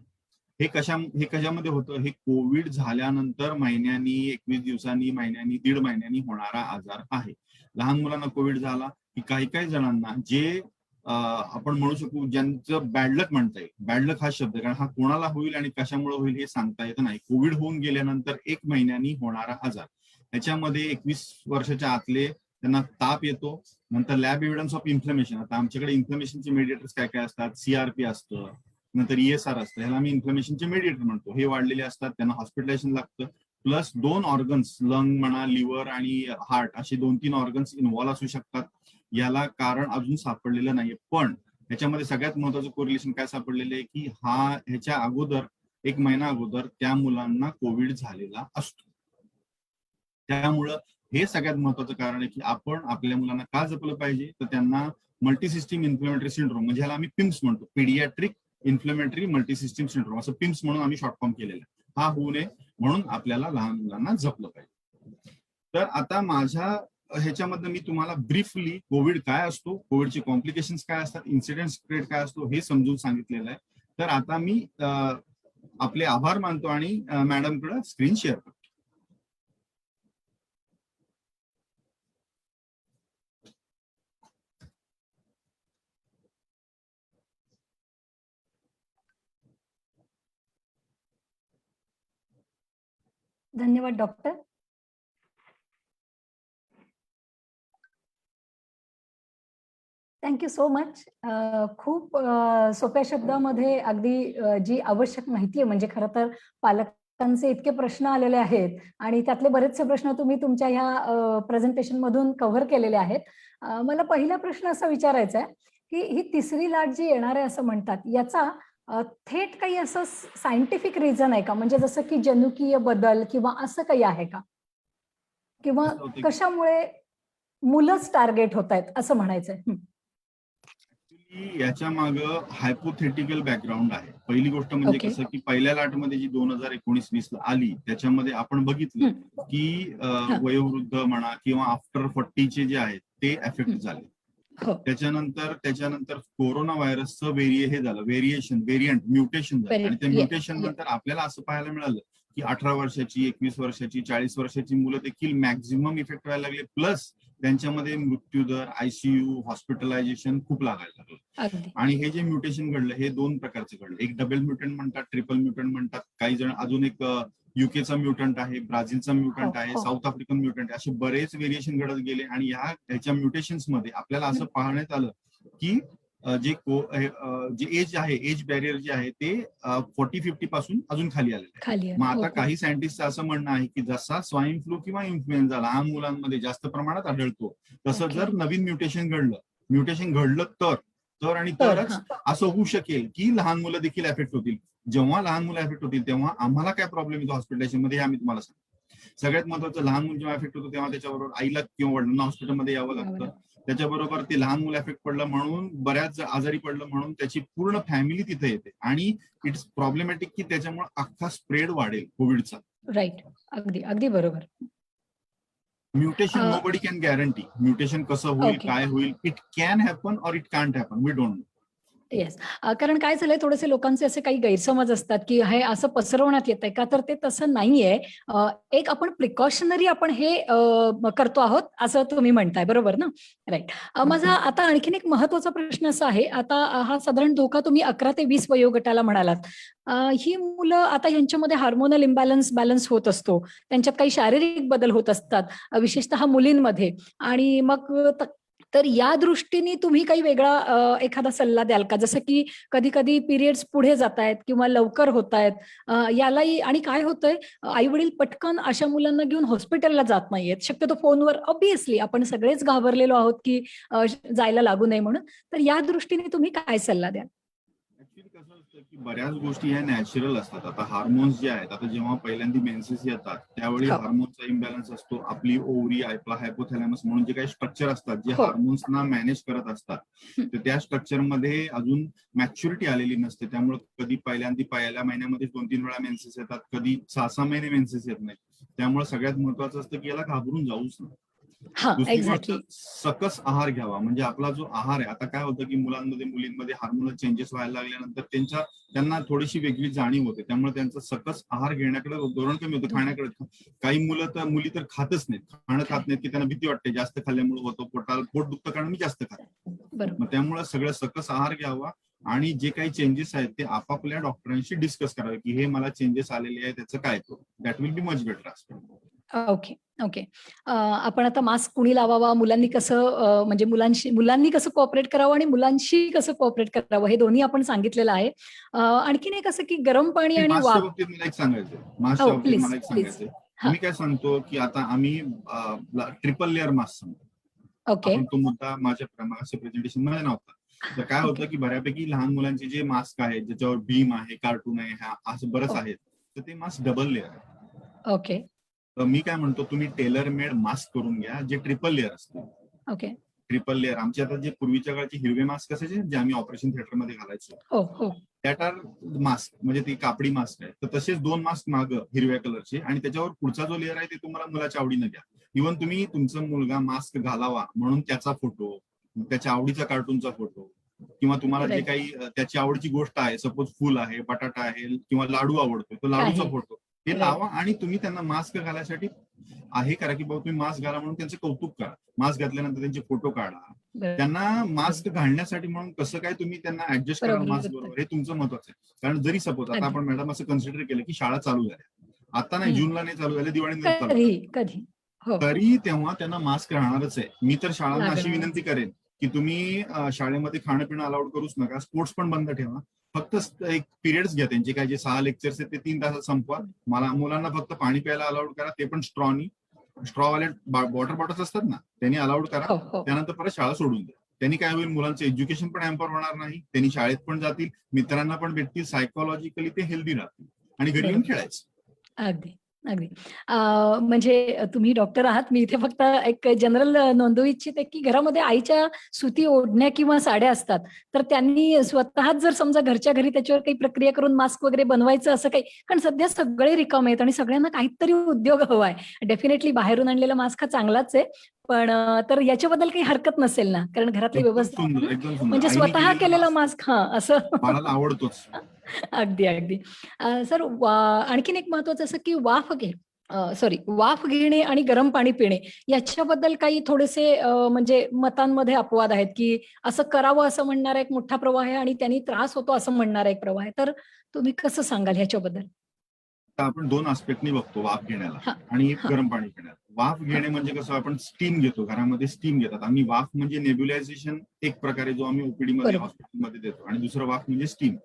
हे कशामध्ये होतं, हे कोविड झाल्यानंतर महिन्यांनी, 21 दिवसांनी, महिन्यांनी, दीड महिन्यांनी होणारा आजार आहे. लहान मुलांना कोविड झाला की काही जणांना जे आपण म्हणू शकू ज्यांचं बॅडलक म्हणता येईल, बॅडलक हा शब्द, कारण हा कोणाला होईल आणि कशामुळे होईल हे सांगता येत नाही. कोविड होऊन गेल्यानंतर 1 महिन्यानी होणारा आजार, त्याच्यामध्ये 21 वर्षाच्या आतले त्यांना ताप येतो, नंतर लॅब एव्हिडन्स ऑफ इन्फ्लेमेशन. आता आमच्याकडे इन्फ्लेमेशनचे मेडिएटर्स काय काय असतात, सीआरपी असतं, नंतर ESR असतं, ह्याला आम्ही इन्फ्लेमेशनचे मेडिएटर म्हणतो. हे वाढलेले असतात, त्यांना हॉस्पिटलायझेशन लागतं. प्लस 2 ऑर्गन्स, लंग म्हणा, लिव्हर आणि हार्ट, असे 2-3 ऑर्गन्स इन्व्हॉल्व्ह असू शकतात. याला कारण अजून सापडलेलं नाहीये, पण ह्याच्यामध्ये सगळ्यात महत्वाचं कोरिलेशन काय सापडलेलं आहे की ह्याच्या अगोदर 1 महिना अगोदर त्या मुलांना कोविड झालेला असतो. त्यामुळं हे सगळ्यात महत्वाचं कारण आहे की आपण आपल्या मुलांना का जपलं पाहिजे, तर त्यांना मल्टीसिस्टीम इन्फ्लेमेटरी सिंड्रोम, म्हणजे ह्याला आम्ही पिम्स म्हणतो, पीडियाट्रिक इन्फ्लेमेटरी मल्टीसिस्टीम सिंड्रोम, असं पिम्स म्हणून आम्ही शॉर्ट फॉर्म केलेला आहे. हा होऊ नये म्हणून आपल्याला लहान मुलांना जपलं पाहिजे. तर आता माझ्या ह्याच्यामधनं मी तुम्हाला ब्रीफली कोविड काय असतो, कोविडचे कॉम्प्लिकेशन्स काय असतात, इन्सिडेंट्स रेट काय असतो हे समजून सांगितलेलं आहे. तर आता मी आपले आभार मानतो आणि मॅडमकडे स्क्रीन शेअर करतो. धन्यवाद डॉक्टर. Thank you so much. खूप सोप्या शब्दामध्ये अगदी जी आवश्यक माहिती आहे, म्हणजे खरं तर पालकांचे इतके प्रश्न आलेले आहेत आणि त्यातले बरेचसे प्रश्न तुम्ही तुमच्या ह्या प्रेझेंटेशन मधून कव्हर केलेले आहेत. मला पहिला प्रश्न असा विचारायचा आहे की ही तिसरी लाट जी येणार आहे असं म्हणतात, याचा थेट काही असं सायंटिफिक रिझन आहे का? म्हणजे जसं की जनुकीय बदल किंवा असं काही आहे का? किंवा कशामुळे मुलंच टार्गेट होत आहेत असं म्हणायचंय? याच्या माग हायपोथेटिकल बॅकग्राऊंड आहे. पहिली गोष्ट म्हणजे कसं की पहिल्या लाटमध्ये जी 2019-20 ला आली, त्याच्यामध्ये आपण बघितलं की वयोवृद्ध म्हणा किंवा आफ्टर 40 जे आहेत ते एफेक्ट झाले. त्याच्यानंतर कोरोना व्हायरसचं व्हेरियंट म्युटेशन झालं आणि त्या म्युटेशन नंतर आपल्याला असं पाहायला मिळालं की 18 वर्षाची, 21 वर्षाची, 40 वर्षाची मुलं देखील मॅक्झिमम इफेक्ट व्हायला लागले. प्लस त्यांच्यामध्ये मृत्यूदर, ICU, हॉस्पिटलायझेशन खूप लागायला लागलं. आणि हे जे म्युटेशन घडलं हे 2 प्रकारचे घडलं. एक डबल म्युटंट म्हणतात, ट्रिपल म्युटंट म्हणतात, काही जण अजून एक युकेचा म्युटंट आहे, ब्राझीलचा म्युटंट आहे, साऊथ आफ्रिकन म्युटंट आहे, असे बरेच व्हेरिएशन घडत गेले. आणि ह्याच्या म्युटेशन्स मध्ये आपल्याला असं पाहण्यात आलं की जे एज आहे, एज बॅरियर जे आहे ते 40-50 पासून अजून खाली आलेलं आहे. मग आता काही सायंटिस्टचं असं म्हणणं आहे की जसा स्वाईन फ्लू किंवा इन्फ्लुएन्झा लहान मुलांमध्ये जास्त प्रमाणात आढळतो, तसं जर नवीन म्युटेशन घडलं तर आणि तरच असं होऊ शकेल की लहान मुलं देखील एफेक्ट होतील. जेव्हा लहान मुलं एफेक्ट होतील तेव्हा आम्हाला काय प्रॉब्लेम येतो हॉस्पिटलायझेशन मध्ये हे आम्ही तुम्हाला सांगतो. सगळ्यात महत्वाचं, लहान मुलं जेव्हा एफेक्ट होतो तेव्हा त्याच्याबरोबर आईला किंवा वडिलांना हॉस्पिटलमध्ये यावं लागतं. त्याच्याबरोबर ते लहान मुलं एफेक्ट पडलं म्हणून, बऱ्याच आजारी पडलं म्हणून त्याची पूर्ण फॅमिली तिथे येते आणि इट्स प्रॉब्लेमॅटिक की त्याच्यामुळे अख्खा स्प्रेड वाढेल कोविडचा. राईट, अगदी बरोबर. Mutation nobody can guarantee. Mutation कसं होईल, काय होईल, इट कॅन हॅपन और it can't happen, we don't know. Yes, कारण काय झालंय, थोडेसे लोकांचे असे काही गैरसमज असतात की हे असं पसरवण्यात येत आहे का, तर ते तसं नाहीये. एक आपण प्रिकॉशनरी आपण हे करतो आहोत असं तुम्ही म्हणताय, बरोबर ना? राईट. माझा आता आणखीन एक महत्वाचा प्रश्न असा आहे, आता हा साधारण धोका तुम्ही 11 ते 20 वयोगटाला म्हणालात. ही मुलं आता यांच्यामध्ये हार्मोनल बॅलन्स होत असतो, त्यांच्यात काही शारीरिक बदल होत असतात, विशेषतः मुलींमध्ये. आणि मग तर या दृष्टीने तुम्ही काही वेगळा एखादा सल्ला द्याल का? जसं की कधी कधी पिरियड्स पुढे जात आहेत किंवा लवकर होत आहेत, यालाही. आणि काय होतंय, आई वडील पटकन अशा मुलांना घेऊन हॉस्पिटलला जात नाहीयेत, शक्यतो फोनवर. ऑब्व्हियसली आपण सगळेच घाबरलेलो आहोत की जायला लागू नये म्हणून. तर या दृष्टीने तुम्ही काय सल्ला द्याल? ऍक्च्युली कसं असतं की बऱ्याच गोष्टी ह्या नॅचरल असतात. आता हार्मोन्स जे आहेत, आता जेव्हा पहिल्यांदा मेन्सेस येतात त्यावेळी हार्मोन्सचा इम्बॅलन्स असतो. आपली ओव्हरी, हायपोथॅलॅमस म्हणून जे काही स्ट्रक्चर असतात जे हार्मोन्सना मॅनेज करत असतात, तर त्या स्ट्रक्चरमध्ये अजून मॅच्युरिटी आलेली नसते. त्यामुळे कधी पहिल्या महिन्यामध्ये 2-3 वेळा मेन्सेस येतात, कधी 6-6 महिने मेन्सेस येत नाही. त्यामुळे सगळ्यात महत्वाचं असतं की याला घाबरून जाऊच नाही. हा दुसरी गोष्ट, एक्झॅक्टली. सकस आहार घ्यावा. म्हणजे आपला जो आहार आहे, आता काय होतं की मुलांमध्ये मुलींमध्ये हार्मोनल चेंजेस व्हायला लागल्यानंतर त्यांना थोडीशी वेगळी जाणीव होते. त्यामुळे त्यांचं सकस आहार घेण्याकडे धोरण कमी होतं, खाण्याकडे. काही मुली तर खातच नाहीत, खाणं खात नाहीत की त्यांना भीती वाटते जास्त खाल्ल्यामुळे होतं, पोट दुखतं कारण मी जास्त खातो. बरोबर. मग त्यामुळे सगळं सकस आहार घ्यावा आणि जे काही चेंजेस आहेत ते आपापल्या डॉक्टरांशी डिस्कस करावे की हे मला चेंजेस आलेले आहे, त्याचं काय तो that will be much better असतं. Okay, okay. आपण आता मास्क कुणी लावावा, मुलांनी कसं म्हणजे मुलांनी कसं कोऑपरेट करावं आणि मुलांशी कसं कोऑपरेट करावं हे दोन्ही आपण सांगितलेलं आहे. आणखीन एक असं की गरम पाणी आणि मास्कच्या वाफ. बाबतीत मला एक सांगायचंय मास्कच्या हो, बाबतीत प्लीज, मला एक प्लीज. सांगायचंय. हां, मी काय सांगतो की आता आम्ही ट्रिपल लेअर मास्क सांगतो. ओके. आपण तो मुद्दा माझ्या मागच्या प्रेझेंटेशन मध्ये नव्हता. तर काय ओके. होतं की बऱ्यापैकी लहान मुलांचे जे मास्क आहेत ज्याच्यावर भीम आहे, कार्टून आहे, असं बरंच हो, आहेत, तर ते मास्क डबल लेअर आहे. ओके, तर मी काय म्हणतो, तुम्ही टेलर मेड मास्क करून घ्या जे ट्रिपल लेअर असते. ओके. ट्रिपल लेअर आमचे आता जे पूर्वीच्या काळचे हिरवे मास्क असायचे जे आम्ही ऑपरेशन थिएटरमध्ये घालायचो, हो, हो. दॅट आर मास्क, म्हणजे ती कापडी मास्क आहे. तर तसेच 2 मास्क मागं हिरव्या कलरचे आणि त्याच्यावर पुढचा जो लेअर आहे ते तुम्हाला मुलाच्या आवडीनं घ्या. इव्हन तुम्ही तुमचा मुलगा मास्क घालावा म्हणून त्याचा फोटो, त्याच्या आवडीचा कार्टूनचा फोटो किंवा तुम्हाला जे राइट. काही त्याची आवडीची गोष्ट आहे, सपोज फुल आहे, बटाटा आहे किंवा लाडू आवडतो, तो लाडूचा काही. फोटो हे राइट. लावा आणि तुम्ही त्यांना मास्क घालायसाठी आहे करा की बाबा तुम्ही मास्क घाला म्हणून त्यांचं कौतुक करा. मास्क घातल्यानंतर त्यांचे फोटो काढा. त्यांना मास्क घालण्यासाठी म्हणून कसं काय तुम्ही त्यांना ऍडजस्ट करा मास्क बरोबर. बरोबर, हे तुमचं महत्वाचं आहे. कारण जरी सपोज आता अगदी. आपण मॅडम असं कन्सिडर केलं की शाळा चालू झाल्या, आता नाही, हं. जूनला नाही चालू झाल्या, दिवाळीनंतर चालू कधी, झाल्या, कधी. हो, तरी तेव्हा त्यांना मास्क राहणारच आहे. मी तर शाळांना अशी लागणारच. विनंती करेन की तुम्ही शाळेमध्ये खाणं पिणं अलाउड करूच नका, स्पोर्ट्स पण बंद ठेवा. फक्त एक पिरियड्स घ्या त्यांचे, काय जे 6 लेक्चर्स आहेत ते 3 तासात संपवा. मुलांना फक्त पाणी प्यायला अलाउड करा, ते पण स्ट्रॉवाले वॉटर बॉटल्स असतात ना, त्यांनी अलाउड करा. हो, हो. त्यानंतर परत शाळा सोडून द्या. त्यांनी काय होईल, मुलांचं एज्युकेशन पण हॅम्पर होणार नाही, त्यांनी शाळेत पण जातील, मित्रांना पण भेटतील, सायकोलॉजिकली ते हेल्दी राहतील आणि घरी येऊन बरोबर. खेळायचं. अगदी, अगदी. म्हणजे तुम्ही डॉक्टर आहात. मी इथे फक्त एक जनरल नोंदवू इच्छिते, की घरामध्ये आईच्या सुती ओढण्या किंवा साड्या असतात. तर त्यांनी स्वतःच जर समजा घरच्या घरी त्याच्यावर काही प्रक्रिया करून मास्क वगैरे बनवायचं असं काही, कारण सध्या सगळे रिकामे आहेत आणि सगळ्यांना काहीतरी उद्योग हवा आहे. डेफिनेटली बाहेरून आणलेला मास्क हा चांगलाच आहे. पण तर याच्याबद्दल काही हरकत नसेल ना? कारण घरातली एकदम व्यवस्था आहे सुंदर, ना? एकदम सुंदर. म्हणजे आईने स्वतः केलेला केलेला मास्क मास्क हां, असं. बाळाला आवडतोच. अगदी, अगदी. सर आणखीन एक महत्वाचं असं की वाफ घेणे आणि गरम पाणी पिणे याच्याबद्दल काही थोडेसे म्हणजे मतांमध्ये अपवाद आहेत, की असं करावं असं म्हणणारा एक मोठा प्रवाह आहे आणि त्यांनी त्रास होतो असं म्हणणारा एक प्रवाह आहे. तर तुम्ही कसं सांगाल ह्याच्याबद्दल? आता आपण 2 आस्पेक्टनी बघतो वाफ घेण्याला हां, आणि हां, गरम पाणी पिण्याला. वाफ हां. घेणे म्हणजे कसं, आपण स्टीम घेतो, घरामध्ये स्टीम घेतात. आम्ही वाफ म्हणजे नेब्युलायझेशन एक प्रकारे जो आम्ही ओपीडी मध्ये बरोबर. हॉस्पिटलमध्ये देतो आणि दुसरं वाफ म्हणजे स्टीम.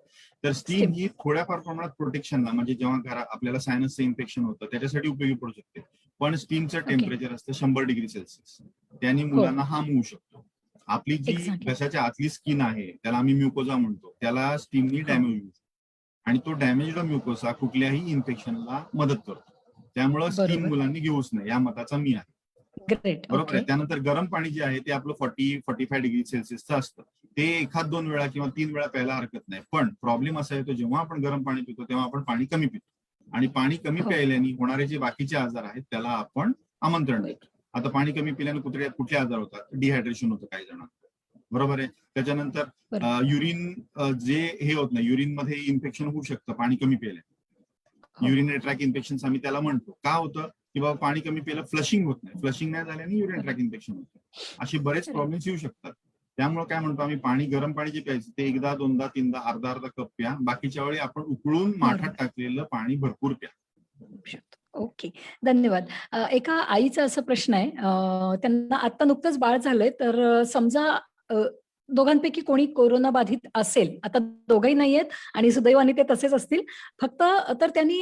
तर स्टीम स्टीम. ही थोड्याफार प्रमाणात प्रोटेक्शनला, म्हणजे जेव्हा आपल्याला सायनसचं इन्फेक्शन होतं त्याच्यासाठी उपयोगी पडू शकते. पण स्टीमचं ओके. टेम्परेचर असतं 100 डिग्री सेल्सिअस. त्याने हो. मुलांना हार्म होऊ शकतो. आपली जी एक्झॅक्टली. घशाच्या आतली स्किन आहे त्याला आम्ही म्युकोजा म्हणतो, त्याला स्टीमनी हो. डॅमेज होऊ शकतो आणि तो डॅमेज्ड म्युकोसा कुठल्याही इन्फेक्शनला मदत करतो. त्यामुळे स्टीम बरोबर. मुलांनी घेऊच नाही, या मताचा मी आहे. ग्रेट. बरोबर ओके. आहे. त्यानंतर गरम पाणी जे आहे ते आपलं 40-45 डिग्री सेल्सिअसचं असतं. ते 1-2 वेळा किंवा 3 वेळा प्यायला हरकत नाही. पण प्रॉब्लेम असा येतो, जेव्हा आपण गरम पाणी पितो तेव्हा आपण पाणी कमी पितो आणि पाणी कमी हो. प्यायल्याने होणारे जे बाकीचे आजार आहेत त्याला आपण आमंत्रण वाईट. देतो. आता पाणी कमी पिल्याने कुठले आजार होतात, डिहायड्रेशन होतं काही जणांना, बरोबर आहे. त्याच्यानंतर बरोबर. युरिन जे हे होत नाही, युरिन मध्ये इन्फेक्शन होऊ शकतं पाणी कमी प्यायल्याने. हो. युरिनरी ट्रॅक इन्फेक्शन आम्ही त्याला म्हणतो. का होतं की बाबा पाणी कमी पिलं, फ्लशिंग होत नाही, फ्लशिंग नाही झाल्याने युरिन ट्रॅक इन्फेक्शन होतं. असे बरेच राइट. प्रॉब्लेम्स येऊ शकतात. त्यामुळे काय म्हणतो आम्ही, पाणी गरम पाणी जे प्यायचं ते 1दा 2दा 3दा अर्धा कप प्या. बाकीच्या वेळी आपण उकळून माठात नॉर्मल. टाकलेलं पाणी भरपूर प्या. होऊ शकतो. ओके. धन्यवाद. एका आईचा असा प्रश्न आहे, त्यांना आता नुकतंच बाळ झालंय, तर समजा अ, दोघांपैकी कोणी कोरोना बाधित असेल, आता दोघंही नाहीयेत आणि सुदैवाने ते तसेच असतील. फक्त तर त्यांनी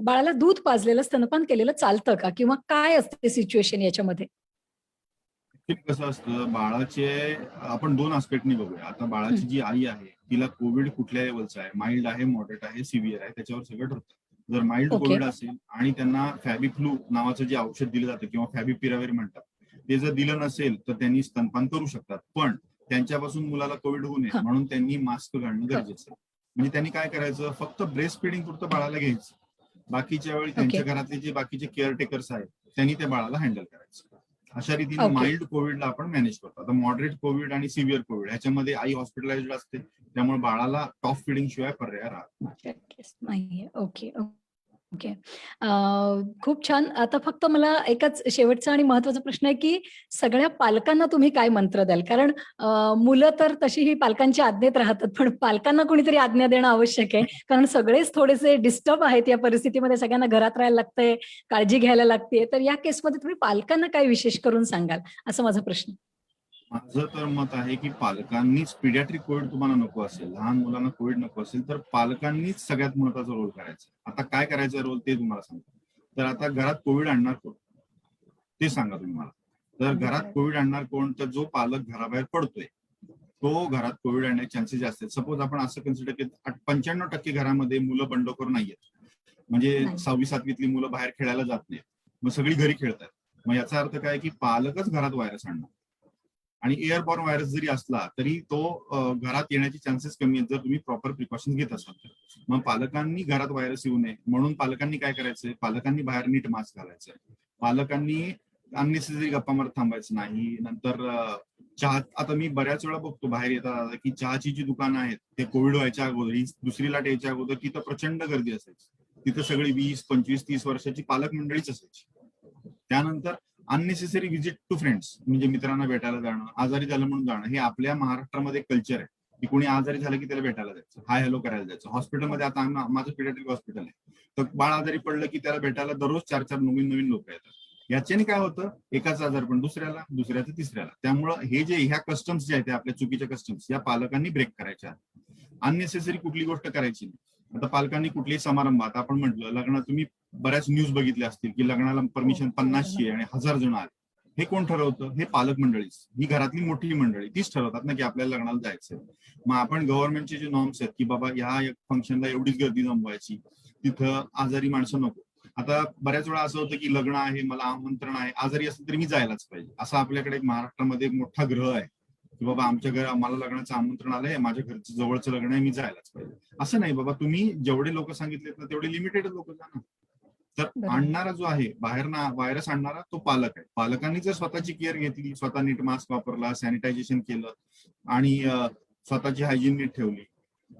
बाळाला दूध पाजलेलं, स्तनपान केलेलं चालतं का? किंवा काय असते सिच्युएशन याच्यामध्ये? ऍक्च्युली कसं असतं, बाळाचे आपण 2 आस्पेक्टनी बघूया. आता हं. बाळाची जी आई आहे तिला कोविड कुठल्या लेवलचा आहे, माइल्ड आहे, मॉडरेट आहे, सिव्हिअर आहे, त्याच्यावर सगळं ठरतं. जर माइल्ड ओके. कोविड असेल आणि त्यांना फॅबिफ्लू नावाचं जे औषध दिलं जातं किंवा फॅबिपिराविर म्हणतात, ते जर दिलं नसेल तर त्यांनी स्तनपान करू शकतात. पण त्यांच्यापासून मुलाला कोविड होऊ नये हां. म्हणून त्यांनी मास्क घालणं हो. गरजेचं आहे. म्हणजे त्यांनी काय करायचं, फक्त ब्रेस्ट फिडिंग पुरतं बाळाला घ्यायचं. बाकीच्या वेळी ओके. त्यांच्या घरातले जे बाकीचे केअरटेकर्स आहेत त्यांनी त्या बाळाला हँडल करायचं. अशा रीतीने Okay. माइल्ड कोविडला आपण मॅनेज करतो. आता मॉडरेट कोविड आणि सिव्हिअर कोविड ह्याच्यामध्ये आई हॉस्पिटलाइज्ड असते, त्यामुळे बाळाला टॉप फिडिंग शिवाय पर्याय राहत नाही. शक्यच नाहीये. Okay okay. खूप छान. आता फक्त मला एकच शेवटचा आणि महत्वाचा प्रश्न आहे, की सगळ्या पालकांना तुम्ही काय मंत्र द्याल? कारण मुलं तर तशीही पालकांच्या आज्ञेत राहतात, पण पालकांना कोणीतरी आज्ञा देणं आवश्यक आहे. कारण सगळेच थोडेसे डिस्टर्ब आहेत या परिस्थितीमध्ये. सगळ्यांना घरात राहायला लागतंय, काळजी घ्यायला लागते. तर या केसमध्ये तुम्ही पालकांना काय विशेष करून सांगाल? असा माझा प्रश्न. माझं तर मत आहे की पालकांनीच पिडियाट्रिक कोविड तुम्हाला नको असेल, लहान मुलांना कोविड नको असेल, तर पालकांनीच सगळ्यात महत्वाचा रोल करायचा. आता काय करायचा रोल ते तुम्हाला सांगतो. तर आता घरात कोविड आणणार कोण ते सांगा तुम्ही मला. तर घरात कोविड आणणार कोण? तर जो पालक घराबाहेर पडतोय तो घरात कोविड आणण्याचे चान्सेस जास्त आहेत. सपोज आपण असं कन्सिडर केलं 95% घरामध्ये मुलं बंडखोर नाहीयेत, म्हणजे नाही. 6वी 7वीतली मुलं बाहेर खेळायला जात नाहीत, मग सगळी घरी खेळतात. मग याचा अर्थ काय की पालकच घरात व्हायरस आणणार. आणि एअरबॉर्न व्हायरस जरी असला तरी तो घरात येण्याचे चान्सेस कमी आहेत जर तुम्ही प्रॉपर प्रिकॉशन घेत असाल तर. मग पालकांनी घरात व्हायरस येऊ नये म्हणून पालकांनी काय करायचंय? पालकांनी बाहेर नीट मास्क घालायचंय. पालकांनी अननेसेसरी गप्पा मारत थांबायचं नाही. नंतर चहा, आता मी बऱ्याच वेळा बघतो बाहेर येतात की चहाची जी दुकानं आहेत ते कोविड व्हायच्या अगोदर, ही दुसरी लाट यायच्या अगोदर तिथं प्रचंड गर्दी असायची. तिथं सगळी 20, 25, 30 वर्षाची पालक मंडळीच असायची. त्यानंतर अननेसेसरी व्हिजिट टू फ्रेंड्स, म्हणजे मित्रांना भेटायला जाणं, आजारी झालं म्हणून जाणं, हे आपल्या महाराष्ट्रामध्ये कल्चर आहे की कोणी आजारी झालं की त्याला भेटायला जायचं, हाय हॅलो करायला जायचं. हॉस्पिटलमध्ये आता माझं पिडियाट्रिक हॉस्पिटल आहे, तर बाळ आजारी पडलं की त्याला भेटायला दररोज 4-4 नवीन लोक येतात. याच्याने काय होतं? एकाच आजार पण दुसऱ्याला, दुसऱ्याचं तिसऱ्याला. त्यामुळं हे जे ह्या कस्टम्स जे आहेत आपल्या चुकीच्या कस्टम्स, या पालकांनी ब्रेक करायच्या. अननेसेसरी कुठली गोष्ट करायची नाही. आता पालकांनी कुठलेही समारंभ, आता आपण म्हटलं लग्नात, तुम्ही बऱ्याच न्यूज बघितल्या असतील की लग्नाला परमिशन 50ची आहे आणि 1000 जण आले. हे कोण ठरवतं? हे पालक मंडळीच, ही घरातली मोठी मंडळी तीच ठरवतात ना की आपल्याला लग्नाला जायचंय. मग आपण गव्हर्नमेंटचे जे नॉर्म्स आहेत की बाबा ह्या फंक्शनला एवढीच गर्दी जमवायची, तिथं आजारी माणसं नको. आता बऱ्याच वेळा असं होतं की लग्न आहे, मला आमंत्रण आहे, आजारी असेल तरी मी जायलाच पाहिजे. असं आपल्याकडे एक महाराष्ट्रामध्ये एक मोठा ग्रह आहे की बाबा आमच्या घर, मला लग्नाचं आमंत्रण आलंय, माझ्या घरचं जवळचं लग्न आहे, मी जायलाच पाहिजे. असं नाही बाबा, तुम्ही जेवढे लोक सांगितलेत ना तेवढे लिमिटेड लोक जा ना. तर आणणारा जो आहे बाहेर ना व्हायरस आणणारा तो पालक आहे. पालकांनी जर स्वतःची केअर घेतली, स्वतः नीट मास्क वापरला, सॅनिटायझेशन केलं आणि स्वतःची हायजीन नीट ठेवली,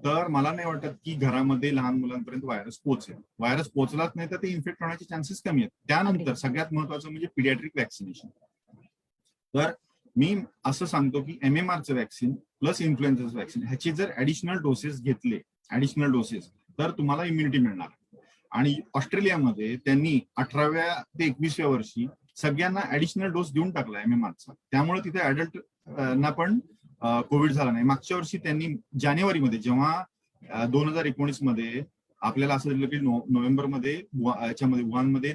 तर मला नाही वाटत की घरामध्ये लहान मुलांपर्यंत व्हायरस पोहोचेल. व्हायरस पोहोचलाच नाही तर ते इन्फेक्ट होण्याचे चान्सेस कमी आहेत. त्यानंतर सगळ्यात महत्वाचं म्हणजे पिडियाट्रिक वॅक्सिनेशन. तर मी असं सांगतो की MMRचं वॅक्सिन प्लस इन्फ्लुएन्झाचं वॅक्सिन ह्याचे जर ऍडिशनल डोसेस घेतले, तर तुम्हाला इम्युनिटी मिळणार. आणि ऑस्ट्रेलियामध्ये त्यांनी 18व्या ते 21व्या वर्षी सगळ्यांना ऍडिशनल डोस देऊन टाकला MMRचा. त्यामुळे तिथे ऍडल्ट ना पण कोविड झाला नाही. मागच्या वर्षी त्यांनी जानेवारीमध्ये, जेव्हा 2019 मध्ये आपल्याला असं दिलं की नोव्हेंबरमध्ये याच्यामध्ये वुहानमध्ये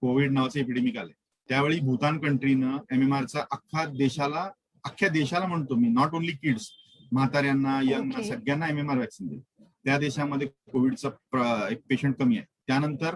कोविड नावाचं एपिडेमिक आलंय, त्यावेळी भूतान कंट्रीनं MMRचा अख्ख्या देशाला म्हणतो मी, नॉट ओनली किड्स, म्हाताऱ्यांना, यंगना, सगळ्यांना MMR वॅक्सिन दिली. त्या देशामध्ये कोविडचा एक पेशंट कमी आहे. त्यानंतर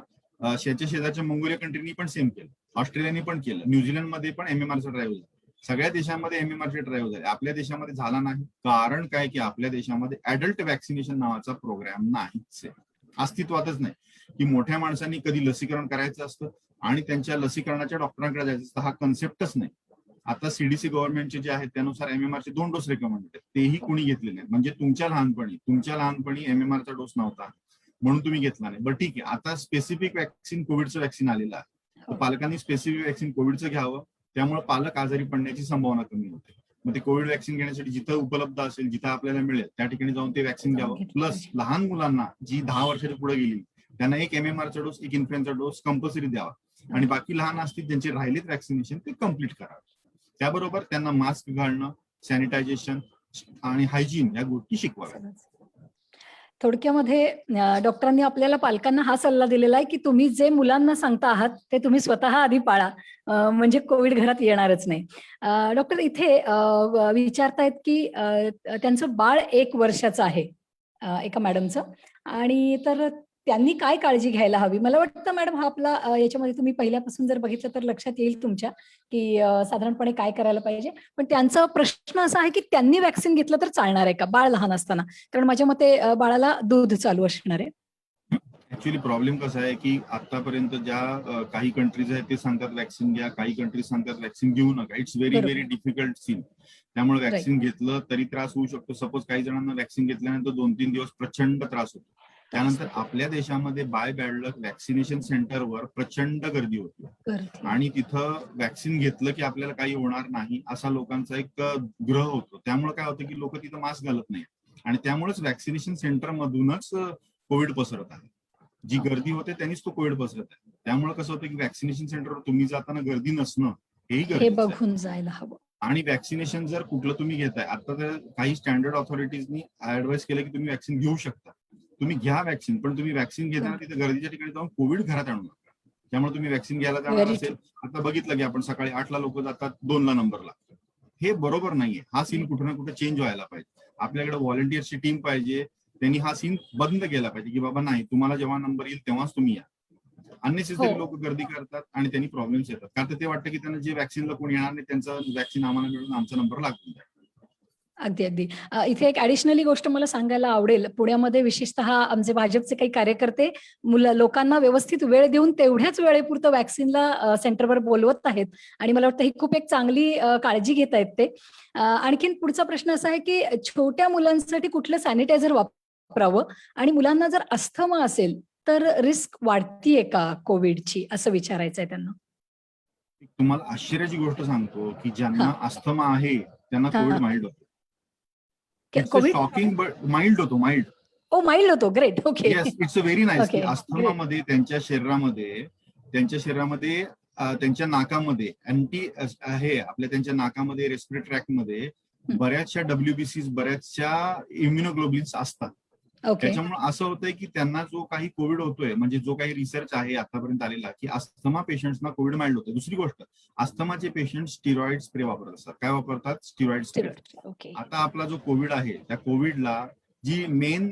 शेजारच्या मंगोलिया कंट्रीनी पण सेम केलं, ऑस्ट्रेलियाने पण केलं, न्यूझीलंडमध्ये पण MMRचा ड्राईव्ह झाला. सगळ्या देशांमध्ये MMRचे ड्राईव्ह झाले. आपल्या देशामध्ये झाला नाही. कारण काय की आपल्या देशामध्ये ऍडल्ट वॅक्सिनेशन नावाचा प्रोग्राम नाहीच आहे, अस्तित्वातच नाही. की मोठ्या माणसांनी कधी लसीकरण करायचं असतं आणि त्यांच्या लसीकरणाच्या डॉक्टरांकडे जायचं असतं, हा कन्सेप्टच नाही. आता CDC गव्हर्नमेंटचे जे आहेत त्यानुसार MMRचे 2 डोस रेकमेंड आहेत, तेही कुणी घेतले नाहीत. म्हणजे तुमच्या लहानपणी MMRचा डोस नव्हता म्हणून तुम्ही घेतला नाही. बरं ठीक आहे, आता स्पेसिफिक वॅक्सिन कोविडचं वॅक्सिन आलेलं आहे, तर पालकांनी स्पेसिफिक वॅक्सिन कोविडचं घ्यावं. त्यामुळे पालक आजारी पडण्याची संभावना कमी होते. मग ते कोविड वॅक्सिन घेण्यासाठी जिथं उपलब्ध असेल, जिथं आपल्याला मिळेल त्या ठिकाणी जाऊन ते वॅक्सिन घ्यावं. प्लस लहान मुलांना जी 10 वर्षाच्या पुढे गेली त्यांना एक MMRचा डोस, एक इन्फ्लुएन्झा डोस कंपल्सरी द्यावा. आणि बाकी लहान असतील ज्यांचे राहिलेत वॅक्सिनेशन ते कम्प्लीट करावे. त्याबरोबर त्यांना मास्क घालणं, सॅनिटायझेशन आणि हायजीन या गोष्टी शिकवाव्या. थोडक्यामध्ये डॉक्टरांनी आपल्याला पालकांना हा सल्ला दिलेला आहे की तुम्ही जे मुलांना सांगता आहात ते तुम्ही स्वतः आधी पाळा, म्हणजे कोविड घरात येणारच नाही. डॉक्टर इथे विचारतायत की त्यांचं बाळ 1 वर्षाचं आहे, एका मॅडमचं, आणि तर त्यांनी काय काळजी घ्यायला हवी? मला वाटतं मॅडम हा आपला याच्यामध्ये तुम्ही पहिल्यापासून जर बघितलं तर लक्षात येईल तुमच्या की साधारणपणे काय करायला पाहिजे. पण त्यांचा प्रश्न असा आहे की त्यांनी वॅक्सिन घेतलं तर चालणार आहे का बाळ लहान असताना? कारण माझ्या मते बाळाला दूध चालू असणार आहे. ऍक्च्युली प्रॉब्लेम कसा आहे की आतापर्यंत ज्या काही कंट्रीज आहेत ते सांगतात वॅक्सिन घ्या, काही कंट्रीज सांगतात वॅक्सिन घेऊ नका. इट्स व्हेरी व्हेरी बरोबर. Difficult scene. त्यामुळे राईट. वॅक्सिन घेतलं तरी त्रास होऊ शकतो. सपोज काही जणांना वॅक्सिन घेतल्यानंतर 2-3 दिवस प्रचंड त्रास होतो. त्रास त्यानंतर होतो. आपल्या देशामध्ये बाय बॅड लक वॅक्सिनेशन सेंटरवर प्रचंड गर्दी होती गर्दी. आणि तिथं वॅक्सिन घेतलं की आपल्याला काही होणार नाही असा लोकांचा एक ग्रह होतो. त्यामुळे काय होतं की लोक तिथं मास्क घालत नाही आणि त्यामुळेच वॅक्सिनेशन सेंटर मधूनच कोविड पसरत आहे. जी गर्दी होते त्यांनीच तो कोविड पसरत आहे. त्यामुळे कसं होतं की वॅक्सिनेशन सेंटरवर तुम्ही जाताना गर्दी नसणं हेही हे गरजेचं आहे. बघून जायला हवं. आणि वॅक्सिनेशन जर कुठलं तुम्ही घेताय, आता तर काही स्टँडर्ड ऑथॉरिटीजनी ऍडवाइस केलं की तुम्ही वॅक्सिन घेऊ शकता. तुम्ही घ्या वॅक्सिन, पण तुम्ही वॅक्सिन घेताना तिथे गर्दीच्या ठिकाणी जाऊन कोविड घरात आणू नका. त्यामुळे तुम्ही वॅक्सिन घ्यायला जाणार Very असेल, आता बघितलं की आपण सकाळी 8ला लोक जातात, 2ला नंबर लागतो. हे बरोबर नाहीये. हा सीन कुठे ना कुठे चेंज व्हायला पाहिजे. आपल्याकडे व्हॉलंटियर्सची टीम पाहिजे. त्यांनी हा सीन बंद केला पाहिजे की बाबा नाही, तुम्हाला जेव्हा नंबर येईल तेव्हाच तुम्ही या. अननेसेसरी हो. लोक गर्दी करतात आणि त्यांनी प्रॉब्लेम्स येतात. कारण ते वाटतं की त्यांना जे वॅक्सिनला कोणी येणार नाही त्यांचं वॅक्सिन आम्हाला मिळून आमचा नंबर लागून जाईल. अगदी अगदी. इथे एक ऍडिशनली गोष्ट मला सांगायला आवडेल. पुण्यामध्ये विशेषतः आमचे भाजपचे काही कार्यकर्ते लोकांना व्यवस्थित वेळ देऊन तेवढ्याच वेळेपुरतं वॅक्सिनला सेंटरवर बोलवत आहेत आणि मला वाटतं ही खूप एक चांगली काळजी घेत आहेत ते. आणखीन पुढचा प्रश्न असा आहे की छोट्या मुलांसाठी कुठलं सॅनिटायझर वापरावं आणि मुलांना जर अस्थमा असेल तर रिस्क वाढतीये का कोविडची, असं विचारायचं आहे त्यांना. तुम्हाला आश्चर्याची गोष्ट सांगतो की ज्यांना हा. अस्थमा आहे त्यांना कोविड हा. माइल्ड होतो. It's a Covid shocking but mild होतो, माइल्ड. ओ माइल्ड होतो. Great. Okay. Yes, it's a very nice की ओके. अस्थमामध्ये त्यांच्या शरीरामध्ये त्यांच्या नाकामध्ये अँटी हे आपल्या त्यांच्या नाकामध्ये रेस्पिरेटरी ट्रॅक मध्ये बऱ्याचशा WBCs बऱ्याचशा इम्युनोग्लोबिन्स असतात. ओके. त्याच्यामुळे असं होतंय की त्यांना जो काही कोविड होतोय, म्हणजे जो काही रिसर्च आहे आतापर्यंत आलेला की अस्थमा पेशंट्सना कोविड माइल्ड होतं. दुसरी गोष्ट, अस्थमाचे पेशंट स्टिरॉइड स्प्रे वापरत असतात. काय वापरतात? Steroid spray. ओके. आता आपला जो कोविड आहे त्या कोविडला जी मेन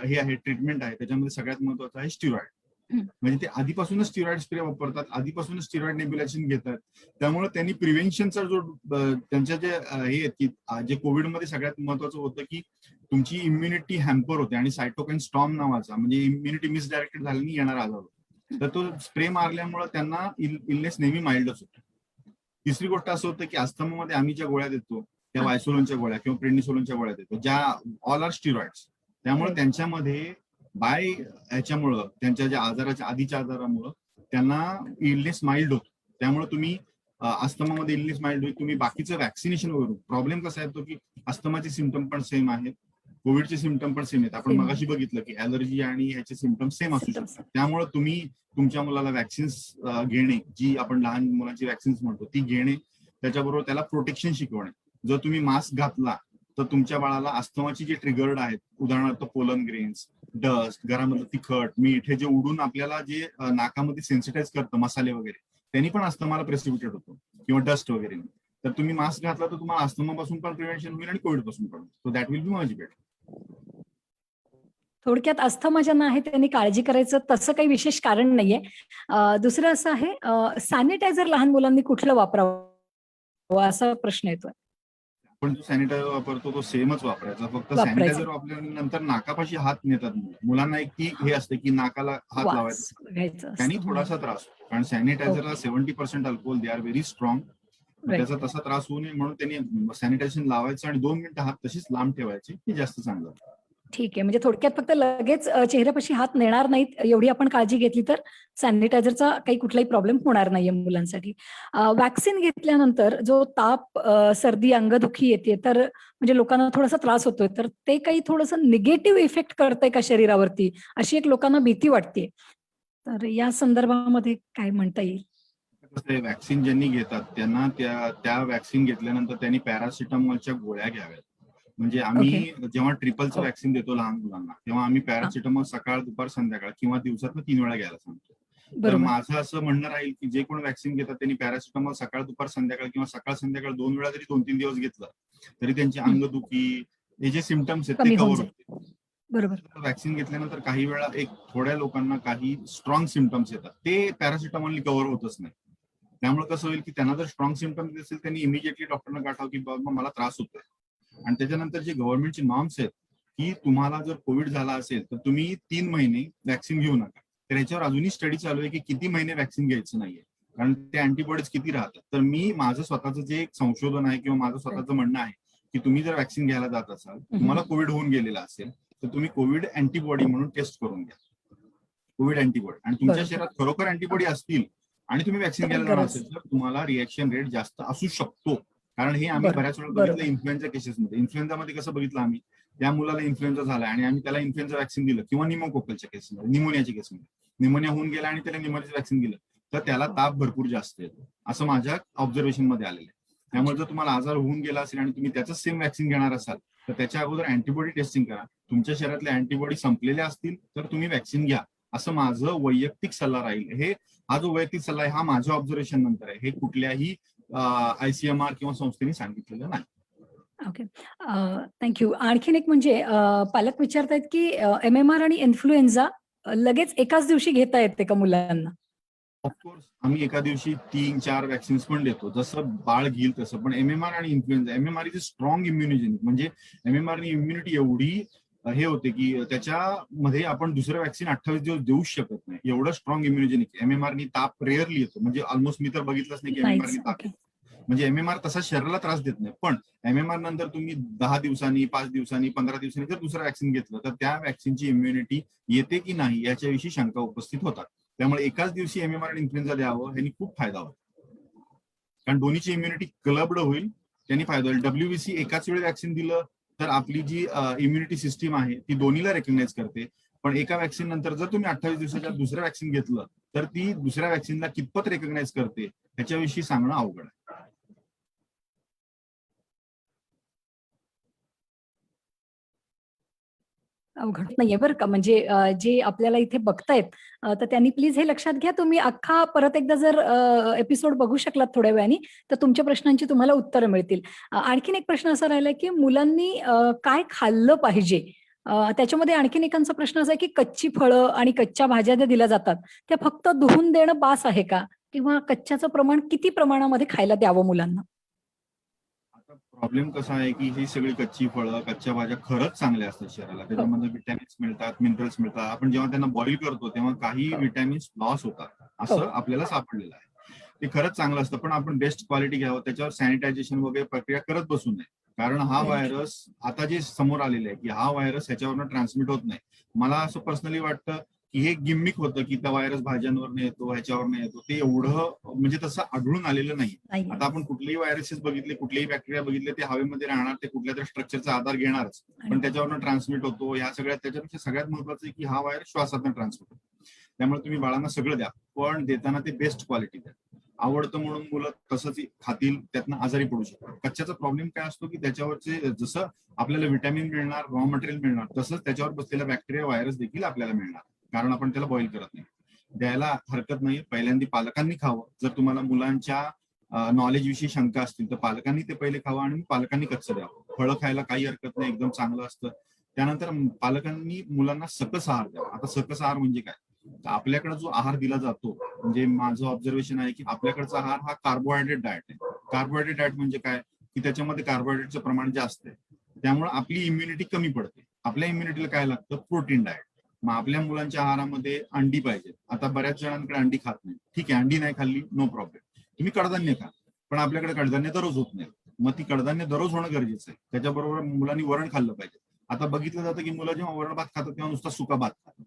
हे आहे ट्रीटमेंट आहे त्याच्यामध्ये सगळ्यात महत्वाचं आहे स्टिरॉइड. म्हणजे ते आधीपासूनच स्टिरॉइड स्प्रे वापरतात, आधीपासूनच स्टिरॉइड नेब्युलायझेशन घेतात. त्यामुळे त्यांनी प्रिव्हेन्शनचा जो त्यांच्या जे हे आहेत की जे कोविडमध्ये सगळ्यात महत्वाचं होतं की तुमची इम्युनिटी हॅम्पर होते आणि सायटोकाईन स्टॉर्म नावाचा म्हणजे इम्युनिटी मिसडायरेक्टेड झाल्याने येणारा आजार होतो. तर तो स्प्रे मारल्यामुळे त्यांना इलनेस नेहमी माइल्डच होतो. तिसरी गोष्ट असं होतं की अस्थमामध्ये आम्ही ज्या गोळ्या देतो त्या वायसोलोनच्या गोळ्या किंवा प्रेडनिसोलोनच्या गोळ्या देतो, ज्या ऑल आर स्टिरॉइड्स. त्यामुळे त्यांच्यामध्ये बाय ह्याच्यामुळं त्यांच्या ज्या आजाराच्या आधीच्या आजारामुळं त्यांना इलनेस माइल्ड होतो. त्यामुळे तुम्ही अस्थमामध्ये इलनेस माइल्ड होईल. तुम्ही बाकीचं वॅक्सिनेशन वगैरे, प्रॉब्लेम कसा येतो की अस्थमाचे सिम्पटम पण सेम आहेत, कोविडचे सिम्पटम पण सेम आहेत. आपण मगाशी बघितलं की ॲलर्जी आणि ह्याचे सिम्पटम सेम असू शकतात. त्यामुळे तुम्ही तुमच्या मुलाला वॅक्सिन्स घेणे, जी आपण लहान मुलांची वॅक्सिन्स म्हणतो ती घेणे, त्याच्याबरोबर त्याला प्रोटेक्शन शिकवणे. जर तुम्ही मास्क घातला तर तुमच्या बाळाला अस्थमाची जी ट्रिगर्ड आहेत, उदाहरणार्थ पोलन ग्रेन्स, डस्ट, घरामधलं तिखट, मीठ हे जे उडून आपल्याला जे नाकामध्ये सेन्सिटाईज करतं मसाले वगैरे, त्यांनी पण अस्थमाला प्रेसिपिटेट होतो किंवा डस्ट वगैरे. तर तुम्ही मास्क घातला तर तुम्हाला अस्थमापासून पण प्रिव्हेन्शन होईल आणि कोविड पासून पण. So that will be much better. थोडक्यात अस्थमा ज्यांना आहे त्यांनी काळजी करायचं तसं काही विशेष कारण नाहीये. दुसरं असं आहे, सॅनिटायझर लहान मुलांनी कुठलं वापरावं असा प्रश्न येतोय. आपण जो सॅनिटायझर वापरतो तो सेमच वापरायचा. फक्त सॅनिटायझर वापरल्यानंतर नाकापाशी हात नेतात मुलांना. एक की हे असते की नाकाला हात लावायचा, त्यांनी थोडासा त्रास होतो. कारण सॅनिटायझरला 70% alcohol, they are very strong. त्याचा तसा त्रास होऊ नये म्हणून त्यांनी सॅनिटायझेशन लावायचं आणि 2 मिनिटं हात तशीच लांब ठेवायचे, हे जास्त चांगलं. ठीक आहे. म्हणजे थोडक्यात फक्त लगेच चेहऱ्यापाशी हात नेणार नाहीत एवढी आपण काळजी घेतली तर सॅनिटायझरचा काही कुठलाही प्रॉब्लेम होणार नाहीये मुलांसाठी. वॅक्सिन घेतल्यानंतर जो ताप, सर्दी, अंगदुखी येते तर म्हणजे लोकांना थोडासा त्रास होतोय, तर ते काही थोडंसं निगेटिव्ह इफेक्ट करतंय का शरीरावरती, अशी एक लोकांना भीती वाटते. तर या संदर्भामध्ये काय म्हणता येईल? वॅक्सिन ज्यांनी घेतात त्यांना त्या वॅक्सिन घेतल्यानंतर त्यांनी पॅरासिटामॉलच्या गोळ्या घ्याव्यात. म्हणजे आम्ही जेव्हा ट्रिपलचं वॅक्सिन देतो लहान मुलांना तेव्हा आम्ही पॅरासिटामॉल सकाळ, दुपार, संध्याकाळ किंवा दिवसातनं 3 वेळा घ्यायला सांगतो. तर माझं असं म्हणणं राहील की जे कोण वॅक्सिन घेतात त्यांनी पॅरासिटामॉल सकाळ, दुपार, संध्याकाळ किंवा सकाळ, संध्याकाळ 2 वेळा जरी 2-3 दिवस घेतलं तरी त्यांची अंगदुखी हे जे सिम्पटम्स आहेत ते कव्हर होते. बरोबर. वॅक्सिन घेतल्यानंतर काही वेळा थोड्या लोकांना काही स्ट्रॉंग सिम्पटम्स येतात, ते पॅरासिटामॉलनी कव्हर होतच नाही. त्यामुळे कसं होईल की त्यांना जर स्ट्रॉंग सिम्पटम्स असेल त्यांनी इमिजिएटली डॉक्टरना गाठावं की बाबा मला त्रास होतोय. आणि त्याच्यानंतर जे गव्हर्नमेंटचे नॉर्म्स आहेत की तुम्हाला जर कोविड झाला असेल तर तुम्ही 3 महिने व्हॅक्सिन घेऊ नका. तर ह्याच्यावर अजूनही स्टडी चालू आहे की किती महिने व्हॅक्सिन घ्यायचं नाहीये, कारण ते अँटीबॉडीज किती राहतात. तर मी माझं स्वतःचं जे एक संशोधन आहे किंवा माझं स्वतःचं म्हणणं आहे की तुम्ही जर व्हॅक्सिन घ्यायला जात असाल, तुम्हाला कोविड होऊन गेलेला असेल, तर तुम्ही कोविड अँटीबॉडी म्हणून टेस्ट करून घ्या. कोविड अँटीबॉडी, आणि तुमच्या बरोबर. शरीरात खरोखर अँटीबॉडी असतील आणि तुम्ही व्हॅक्सिन तर घ्यायला जाणार गरज. असेल तर तुम्हाला रिएक्शन रेट जास्त असू शकतो. कारण हे आम्ही बरोबर, बऱ्याच वेळा बरोबर. बघितलं इन्फ्लुएन्झा केसेसमध्ये. इन्फ्लुएन्झामध्ये कसं बघितलं आम्ही, त्या मुलाला इन्फ्लुएन्झा झाला आणि आम्ही त्याला इन्फ्लुएन्झा व्हॅक्सिन दिलं, किंवा निमोकोकलच्या केसमध्ये, निमोनियाच्या केसमध्ये निमोनिया होऊन गेला आणि त्याला निमोनियाचं व्हॅक्सिन दिलं, तर त्याला ताप भरपूर जास्त येतो, असं माझ्या ऑब्झर्वेशन मध्ये आलेलं आहे. त्यामुळे जर तुम्हाला आजार होऊन गेला असेल आणि तुम्ही त्याचं सेम व्हॅक्सिन घेणार असाल तर त्याच्या अगोदर अँटीबॉडी टेस्टिंग करा. तुमच्या शरीरातले अँटीबॉडी संपलेल्या असतील तर तुम्ही व्हॅक्सिन घ्या, असं माझं वैयक्तिक सल्ला राहील. हा जो वैयक्तिक सल्ला आहे हा माझ्या ऑब्झर्वेशन नंतर आहे, हे कुठल्याही ICMR किंवा संस्थेने सांगितलेलं नाही. Okay, thank you. आणखीन एक म्हणजे पालक विचारतायत की MMR आणि इन्फ्लुएन्झा लगेच एकाच दिवशी घेता येते का मुलांना? ऑफकोर्स आम्ही एका दिवशी 3-4 व्हॅक्सिन्स पण देतो, जसं बाळ घेईल तसं. पण MMR आणि इन्फ्लुएन्झा, MMR इज स्ट्रॉंग इम्युनिजेनिक, म्हणजे MMR नि इम्युनिटी एवढी हे होते की त्याच्यामध्ये आपण दुसरं व्हॅक्सिन 28 दिवस देऊच शकत नाही, एवढं स्ट्रॉंग इम्युनिजेनिक. MMR नि ताप रेअरली येतो, म्हणजे ऑलमोस्ट मी तर बघितलंच नाही की MMR नि ताप ओके. येतो. म्हणजे MMR तसा शरीराला त्रास देत नाही. पण MMR नंतर तुम्ही 10 दिवसांनी, 5 दिवसांनी, 15 दिवसांनी जर दुसरं व्हॅक्सिन घेतलं तर त्या व्हॅक्सिनची इम्युनिटी येते की नाही याच्याविषयी शंका उपस्थित होतात. त्यामुळे एकाच दिवशी MMR आणि इन्फ्लुएन्झा द्यावं, ह्यांनी खूप फायदा होईल, कारण दोन्हीची इम्युनिटी क्लब्ड होईल, त्यांनी फायदा होईल. WBC एकाच वेळी व्हॅक्सिन दिलं तर आपली जी इम्युनिटी सिस्टीम आहे ती दोन्हीला रेकग्नाइज करते. पण एका व्हॅक्सिन नंतर जर तुम्ही 28 दिवसाच्या दुसरं व्हॅक्सिन घेतलं तर ती दुसऱ्या व्हॅक्सिनला कितपत रेकग्नाइज करते ह्याच्याविषयी सांगणं अवघड आहे. अवघड नाहीये बरं का. म्हणजे जे आपल्याला इथे बघतायत तर त्यांनी प्लीज हे लक्षात घ्या, तुम्ही अख्खा परत एकदा जर एपिसोड बघू शकलात थोड्या वेळाने तर तुमच्या प्रश्नांची तुम्हाला उत्तरं मिळतील. आणखीन एक प्रश्न असा राहिलाय की मुलांनी काय खाल्लं पाहिजे? त्याच्यामध्ये आणखीन एकांचा प्रश्न असा आहे की कच्ची फळं आणि कच्च्या भाज्या ज्या दिल्या जातात त्या फक्त धुवून देणं बास आहे का? किंवा कच्च्याचं प्रमाण किती प्रमाणामध्ये खायला द्यावं मुलांना? आता प्रॉब्लेम कसा आहे की ही सगळी कच्ची फळं, कच्च्या भाज्या खरंच चांगल्या असतात शरीराला, त्याच्यामध्ये विटॅमिन्स मिळतात, मिनरल्स मिळतात. आपण जेव्हा त्यांना बॉईल करतो तेव्हा काही विटॅमिन्स लॉस होतात असं आपल्याला सापडलेलं आहे. ते खरंच चांगलं असतं, पण आपण बेस्ट क्वालिटी घ्यावं, त्याच्यावर सॅनिटायझेशन वगैरे प्रक्रिया करत बसू नये. कारण हा व्हायरस आता जे समोर आलेला आहे की हा व्हायरस ह्याच्यावरनं ट्रान्समिट होत नाही. मला असं पर्सनली वाटतं की हे गिम्मिक होतं की त्या व्हायरस भाज्यांवर येतो, ह्याच्यावर येतो, ते एवढं म्हणजे तसं आढळून आलेलं नाही. आता आपण कुठलेही व्हायरसेस बघितले, कुठलेही बॅक्टेरिया बघितले, ते हवेमध्ये राहणार, ते कुठल्या तरी स्ट्रक्चरचा आधार घेणारच, पण त्याच्यावरनं ट्रान्समिट होतो. ह्या सगळ्यात त्याच्यापेक्षा सगळ्यात महत्वाचं आहे की हा व्हायरस श्वासातून ट्रान्समिट होतो. त्यामुळे तुम्ही बाळांना सगळं द्या, पण देताना ते बेस्ट क्वालिटी द्या. आवडतं म्हणून मुलं तसंच खातील, त्यातनं आजारी पडू शकतात. कच्च्याचा प्रॉब्लेम काय असतो की त्याच्यावरचे जसं आपल्याला व्हिटॅमिन मिळणार, रॉ मटेरियल मिळणार, तसंच त्याच्यावर बसलेला बॅक्टेरिया, व्हायरस देखील आपल्याला मिळणार, कारण आपण त्याला बॉईल करत नाही. द्यायला हरकत नाही. पहिल्यांदा पालकांनी खावं. जर तुम्हाला मुलांच्या नॉलेज विषयी शंका असतील तर पालकांनी ते पहिले खावं आणि पालकांनी कच्चं द्यावं. फळं खायला काही हरकत नाही, एकदम चांगलं असतं. त्यानंतर पालकांनी मुलांना सकस आहार द्यावा. आता सकस आहार म्हणजे काय? तर आपल्याकडे जो आहार दिला जातो, म्हणजे माझं ऑब्झर्वेशन आहे की आपल्याकडचा आहार हा कार्बोहायड्रेट डाएट आहे. कार्बोहायड्रेट डाएट म्हणजे काय? की त्याच्यामध्ये कार्बोहायड्रेटचं प्रमाण जास्त आहे, त्यामुळे आपली इम्युनिटी कमी पडते. आपल्या इम्युनिटीला काय लागतं? Protein diet. मग आपल्या मुलांच्या आहारामध्ये अंडी पाहिजे. आता बऱ्याच जणांकडे अंडी खात नाही, ठीक आहे, अंडी नाही खाल्ली नो प्रॉब्लेम, तुम्ही कडधान्य खा. पण आपल्याकडे कडधान्य दररोज होत नाही, मग ती कडधान्य दररोज होणं गरजेचं आहे. त्याच्याबरोबर मुलांनी वरण खाल्लं पाहिजे. आता बघितलं जातं की मुलं जेव्हा वरण भात खातात तेव्हा नुसता सुका भात खातात.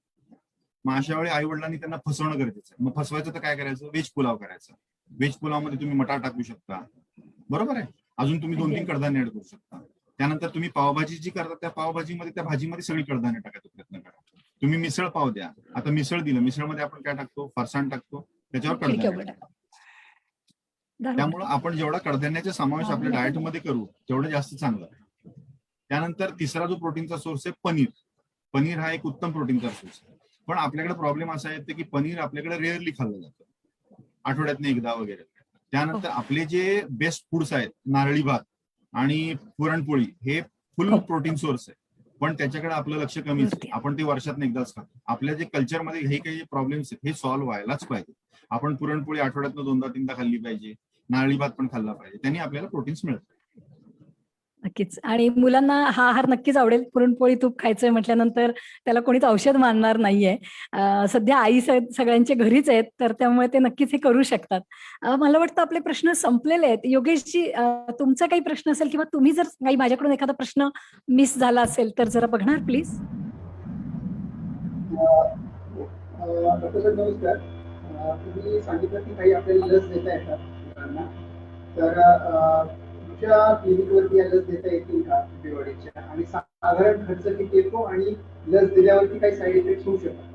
मग अशा वेळी आई वडिलांनी त्यांना फसवणं गरजेचं आहे. मग फसवायचं तर काय करायचं? व्हेज पुलाव करायचा. व्हेज पुलाव मध्ये तुम्ही मटार टाकू शकता, बरोबर आहे, अजून तुम्ही 2-3 कडधान्य ऍड करू शकता. त्यानंतर तुम्ही पावभाजी जी करता त्या पावभाजीमध्ये, त्या भाजीमध्ये सगळी कडधान्य टाकायचा प्रयत्न करा. तुम्ही मिसळ पाव द्या. आता मिसळ दिलं, मिसळमध्ये आपण काय टाकतो? फरसाण टाकतो, त्याच्यावर कडधान्य टाकतो. त्यामुळे आपण जेवढा कडधान्याचा समावेश आपल्या डाएटमध्ये करू तेवढं जास्त चांगलं आहे. त्यानंतर तिसरा जो प्रोटीनचा सोर्स आहे पनीर. पनीर हा एक उत्तम प्रोटीनचा सोर्स आहे. पण आपल्याकडे प्रॉब्लेम असा आहे की पनीर आपल्याकडे रेअरली खाल्लं जातं, आठवड्यातनं एकदा वगैरे. त्यानंतर आपले जे बेस्ट फूड्स आहेत, नारळी भात आणि पुरणपोळी, हे फुल प्रोटीन सोर्स आहे, पण त्याच्याकडे आपलं लक्ष कमीच आहे. आपण ते वर्षातनं एकदाच खातो. आपल्या जे कल्चरमध्ये हे काही प्रॉब्लेम्स आहेत हे सॉल्व्ह व्हायलाच पाहिजे. आपण पुरणपोळी आठवड्यातनं 2दा-3दा खाल्ली पाहिजे, नारळी भात पण खाल्ला पाहिजे, त्यांनी आपल्याला प्रोटीन्स मिळतात. नक्कीच. आणि मुलांना हा आहार नक्कीच आवडेल. पुरणपोळी तूप खायचंय म्हटल्यानंतर त्याला कोणीच औषध मानणार नाहीये. सध्या आई सगळ्यांच्या घरीच आहेत, तर त्यामुळे ते नक्कीच हे करू शकतात. मला वाटतं आपले प्रश्न संपलेले आहेत. योगेशजी, तुमचा काही प्रश्न असेल किंवा तुम्ही जर काही माझ्याकडून एखादा प्रश्न मिस झाला असेल तर जरा बघणार प्लीज. डॉक्टर साहेब नमस्कार. तुम्ही सांगितलं की काही आपल्याला लस देता येतात मुलांना, तर तुमच्या क्लिनिकवरती या लस देता येतील का दिवाळीच्या, आणि साधारण खर्च किती येतो आणि लस दिल्यावरती काही साईड इफेक्ट होऊ शकतात?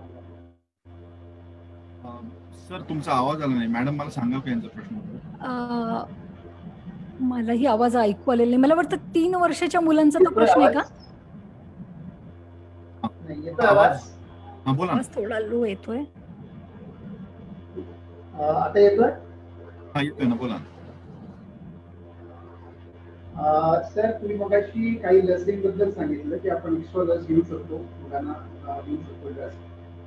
सर तुमचा आवाज आला नाही मॅडम, मला सांगा का यांचा प्रश्न. मलाही आवाज ऐकू आलेला नाही. मला वाटतं 3 वर्षाच्या मुलांचा तो प्रश्न आहे का? नाही येतो आवाज? हा बोला ना. आवाज थोडा लो येतोय. आता येतोय? हा येतोय ना, बोला ना. सर तुम्ही मगाशी काही लसींबद्दल सांगितलं की आपण एक्स्ट्रा लस घेऊ शकतो, मुलांना देऊ शकतो लस,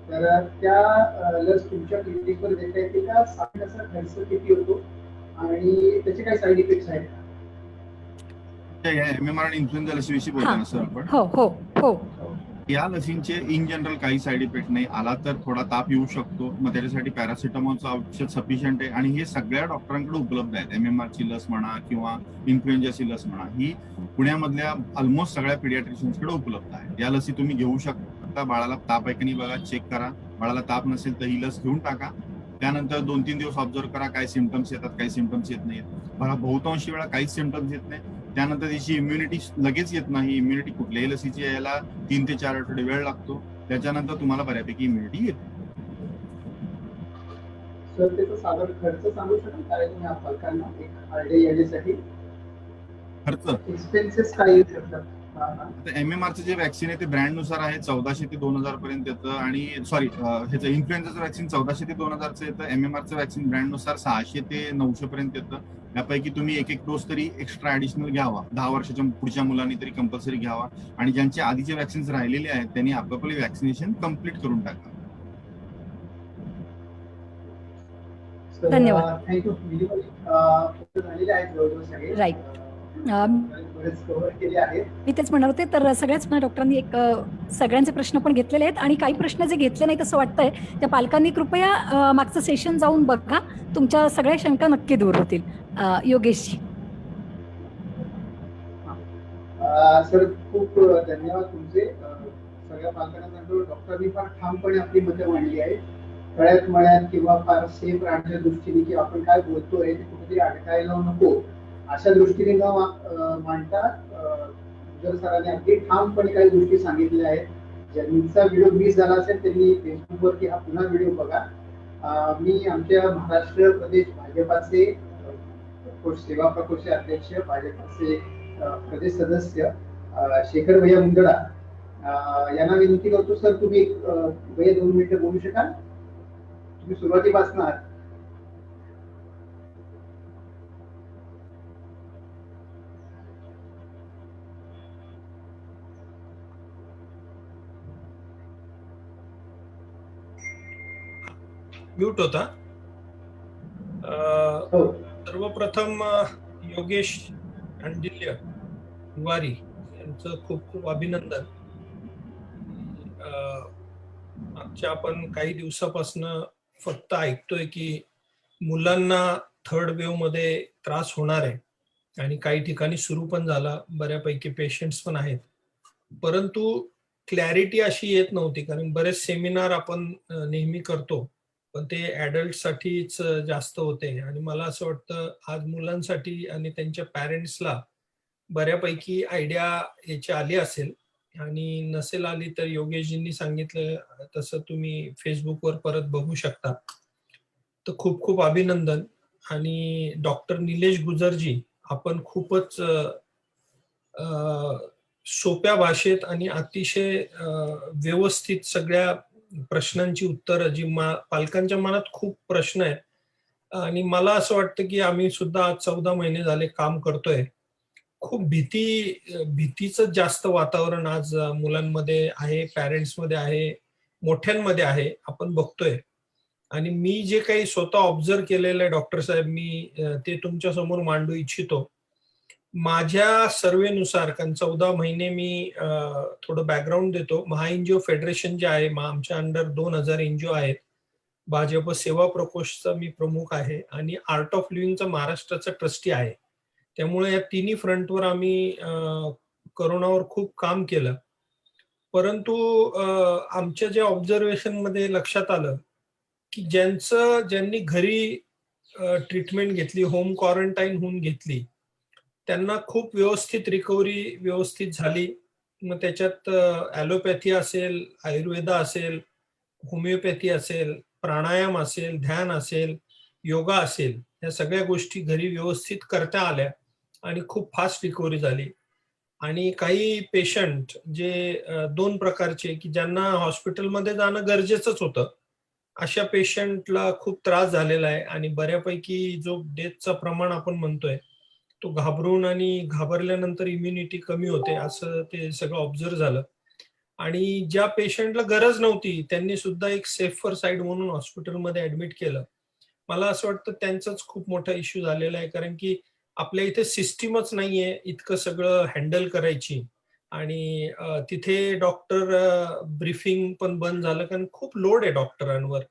तर त्या लस तुमच्या क्लिनिकवर देता येतील का? साधारण खर्च किती होतो आणि त्याचे काही साईड इफेक्ट्स आहेत का? MMR आणि इन्फ्लुएन्झा लसीविषयी बोलतो ना सर आपण. हो हो हो. या लसींचे इन जनरल काही साईड इफेक्ट नाही. आला तर थोडा ताप येऊ शकतो, मग त्याच्यासाठी पॅरासिटामॉलचं औषध सफिशियंट आहे आणि हे सगळ्या डॉक्टरांकडे उपलब्ध आहेत. MMR ची लस म्हणा किंवा इन्फ्लुएन्झाची लस म्हणा, ही पुण्यामधल्या ऑलमोस्ट सगळ्या पिडियाट्रिशियन्सकडे उपलब्ध आहे. या लसी तुम्ही घेऊ शकता. बाळाला ताप आहे की नाही बघा, चेक करा. बाळाला ताप नसेल तर ही लस घेऊन टाका. त्यानंतर 2-3 दिवस ऑब्झर्व करा, काय सिम्पटम्स येतात, काही सिम्पटम्स येत नाहीत. बघा बहुतांशी वेळा काहीच सिम्पटम्स येत नाही. त्यानंतर त्याची इम्युनिटी लगेच येत नाही. इम्युनिटी कुठल्याही लसीची यायला 3 ते 4 आठवडे वेळ लागतो. त्याच्यानंतर तुम्हाला बऱ्यापैकी इम्युनिटी येते. सर त्याचा साधारण खर्च सांगू शकाल काय तुम्ही पालकांना एक आयडिया येण्यासाठी? खर्च एक्सपेन्सेस काय येऊ शकतात? आता MMRचं जे वॅक्सिन आहे ते ब्रँडनुसार आहे 1400 ते 2000 पर्यंत येतं. आणि सॉरी, ह्याचं इन्फ्लुएन्झाचं वॅक्सिन 1400 ते 2000चं येतं. MMRचं वॅक्सिन ब्रँडनुसार 600 ते 900 पर्यंत येतं. त्यापैकी तुम्ही एक डोस तरी एक्स्ट्रा ऍडिशनल घ्यावा. 10 वर्षाच्या पुढच्या मुलांनी तरी कंपल्सरी घ्यावा. आणि ज्यांचे आधीचे वॅक्सिन्स राहिलेले आहेत त्यांनी आपापले वॅक्सिनेशन कम्प्लीट करून टाका. धन्यवाद. थँक्यू. झालेले आहेत जवळजवळ सगळे. राईट. बरेच कव्हर केले आहेत. मी तेच म्हणणार होते, तर सगळ्याच डॉक्टरांनी एक सगळ्यांचे प्रश्न पण घेतलेले आहेत आणि काही प्रश्न जे घेतले नाहीत असं वाटतंय त्या पालकांनी कृपया मागचं सेशन जाऊन बघा. तुमच्या सगळ्या शंका नक्की दूर होतील. योगेशजी. सर खूप धन्यवाद तुमचे. सगळ्या पालकांना सांगतो, डॉक्टरांनी फार ठामपणे आपली मतं मांडली आहेत. तळ्यात मळ्यात किंवा फार सेफ राहण्याच्या दृष्टीने की आपण काय बोलतोय ते कुठेतरी अडकायला नको अशा दृष्टीने न मांडता जर सरांनी अगदी ठामपणे काही गोष्टी सांगितल्या आहेत. ज्यांचा व्हिडिओ मिस झाला असेल त्यांनी फेसबुकवरती हा पुन्हा व्हिडिओ बघा. मी आमच्या महाराष्ट्र प्रदेश भाजपाचे सेवा प्रकोष्ठ अध्यक्ष, भाजपाचे प्रदेश सदस्य शेखर भैया मुंदडा यांना विनंती करतो, सर तुम्ही भैया 2 मिनिटं बोलू शकाल? तुम्ही सुरुवातीपासून आहात. म्यूट होता. सर्वप्रथम योगेश अंडिल्य वारी यांचं खूप खूप अभिनंदन. मागच्या आपण काही दिवसापासून फक्त ऐकतोय की मुलांना थर्ड वेव्ह मध्ये त्रास होणार आहे आणि काही ठिकाणी सुरू पण झाला, बऱ्यापैकी पेशंट्स पण आहेत, परंतु क्लॅरिटी अशी येत नव्हती. कारण बरेच सेमिनार आपण नेहमी करतो पण ते ऍडल्ट साठीच जास्त होते आणि मला असं वाटतं आज मुलांसाठी आणि त्यांच्या पॅरेंट्सला बऱ्यापैकी आयडिया याची आली असेल, आणि नसेल आली तर योगेशजींनी सांगितलं तसं तुम्ही फेसबुकवर परत बघू शकता. तर खूप खूप अभिनंदन. आणि डॉक्टर निलेश गुजरजी, आपण खूपच सोप्या भाषेत आणि अतिशय व्यवस्थित सगळ्या प्रश्नांची उत्तरं, जी पालकांच्या मनात खूप प्रश्न आहेत आणि मला असं वाटतं की आम्ही सुद्धा आज 14 महिने झाले काम करतोय. खूप भीतीचं जास्त वातावरण आज मुलांमध्ये आहे, पॅरेंट्समध्ये आहे, मोठ्यांमध्ये आहे, आपण बघतोय. आणि मी जे काही स्वतः ऑब्झर्व केलेलं आहे डॉक्टर साहेब, मी ते तुमच्या समोर मांडू इच्छितो. माझ्या सर्वेनुसार, कारण 14 महिने मी थोडं बॅकग्राऊंड देतो. महाएनजीओ फेडरेशन जे आहे, आमच्या अंडर 2000 एनजीओ आहेत. भाजप सेवा प्रकोष्ठचा मी प्रमुख आहे आणि आर्ट ऑफ लिव्हिंगचा महाराष्ट्राचा ट्रस्टी आहे. त्यामुळे या तिन्ही फ्रंटवर आम्ही करोनावर खूप काम केलं. परंतु आमच्या ज्या ऑब्झर्वेशन मध्ये लक्षात आलं की ज्यांनी घरी ट्रीटमेंट घेतली, होम क्वारंटाईन होऊन घेतली, त्यांना खूप व्यवस्थित रिकव्हरी व्यवस्थित झाली. मग त्याच्यात ॲलोपॅथी असेल, आयुर्वेदा असेल, होमिओपॅथी असेल, प्राणायाम असेल, ध्यान असेल, योगा असेल, या सगळ्या गोष्टी घरी व्यवस्थित करता आल्या आणि खूप फास्ट रिकव्हरी झाली. आणि काही पेशंट जे 2 प्रकारचे की ज्यांना हॉस्पिटलमध्ये जाणं गरजेचंच होतं, अशा पेशंटला खूप त्रास झालेला आहे आणि बऱ्यापैकी जो डेथचं प्रमाण आपण म्हणतोय तो घाबरून आणि घाबरल्यानंतर इम्युनिटी कमी होते, असं ते सगळं ऑब्झर्व झालं. आणि ज्या पेशंटला गरज नव्हती त्यांनी सुद्धा एक सेफर साईड म्हणून हॉस्पिटलमध्ये ऍडमिट केलं. मला असं वाटतं त्यांचाच खूप मोठा इश्यू झालेला आहे, कारण की आपल्या इथे सिस्टीमच नाहीये इतकं सगळं हँडल करायची. आणि तिथे डॉक्टर ब्रीफिंग पण बंद झालं, कारण खूप लोड आहे डॉक्टरांवर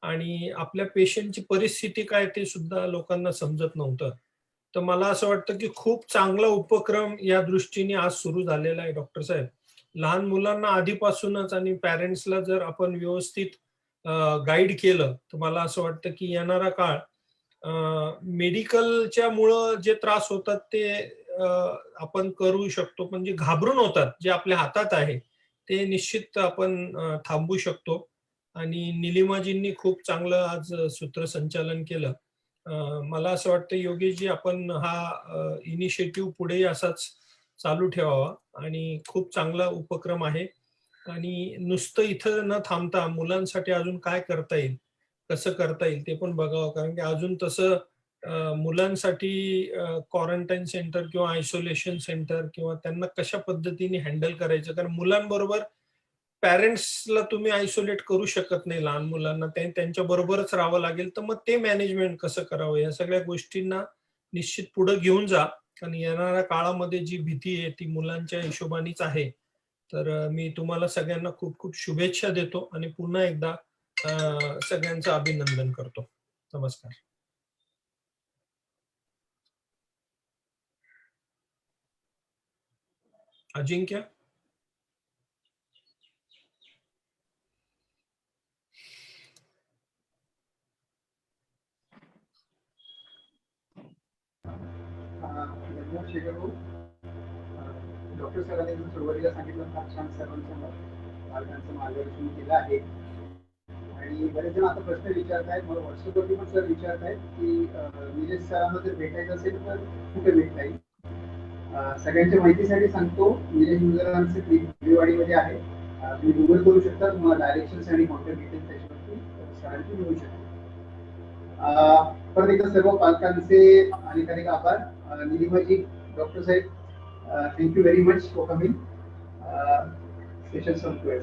आणि आपल्या पेशंटची परिस्थिती काय ते सुद्धा लोकांना समजत नव्हतं. तर मला असं वाटतं की खूप चांगला उपक्रम या दृष्टीने आज सुरू झालेला आहे डॉक्टर साहेब. लहान मुलांना आधीपासूनच आणि पॅरेंट्सला जर आपण व्यवस्थित गाईड केलं तर मला असं वाटतं की येणारा काळ मेडिकलच्या मुळे जे त्रास होतात ते आपण करू शकतो, म्हणजे घाबरून होतात जे आपल्या हातात आहे ते निश्चित आपण थांबवू शकतो. आणि निलिमाजींनी खूप चांगलं आज सूत्रसंचालन केलं. मला असं वाटतं योगेशजी आपण हा इनिशिएटिव्ह पुढे असाच चालू ठेवावा आणि खूप चांगला उपक्रम आहे. आणि नुसतं इथं न थांबता मुलांसाठी अजून काय करता येईल, कसं करता येईल ते पण बघावं, कारण की अजून तसं मुलांसाठी क्वारंटाईन सेंटर किंवा आयसोलेशन सेंटर किंवा त्यांना कशा पद्धतीने हँडल करायचं, कारण मुलांबरोबर पॅरेंट्सला तुम्ही आयसोलेट करू शकत नाही. लहान मुलांना त्यांच्या बरोबरच राहावं लागेल. तर मग ते मॅनेजमेंट कसं करावं, या सगळ्या गोष्टींना निश्चित पुढे घेऊन जा. आणि येणाऱ्या काळामध्ये जी भीती आहे ती मुलांच्या हिशोबानेच आहे. तर मी तुम्हाला सगळ्यांना खूप खूप शुभेच्छा देतो आणि पुन्हा एकदा सगळ्यांचं अभिनंदन करतो. नमस्कार. अजिंक्य. धन्यवाद शेखर भाऊ. डॉक्टर सरांनी सुरुवातीला सांगितलं फार छान सर्वांचं मार्गांचं मार्गदर्शन केलं आहे. आणि बरेच जण आता प्रश्न विचारत आहेत, मला व्हॉट्सअपवरती पण सर विचारत आहेत की निलेश सरांना जर भेटायचं असेल तर कुठे भेटता येईल. सगळ्यांच्या माहितीसाठी सांगतो, निलेश मुजरांचं विवाडीमध्ये आहे. तुम्ही गुगल करू शकता, तुम्हाला डायरेक्शन्स आणि कॉन्टॅक्ट डिटेल्स त्याच्यावरती सरांची मिळू शकते. परत एकदा सर्व पालकांचे आणि आभार. निलिमाजी, डॉक्टर साहेब, thank you very much for coming. Session संपतोय.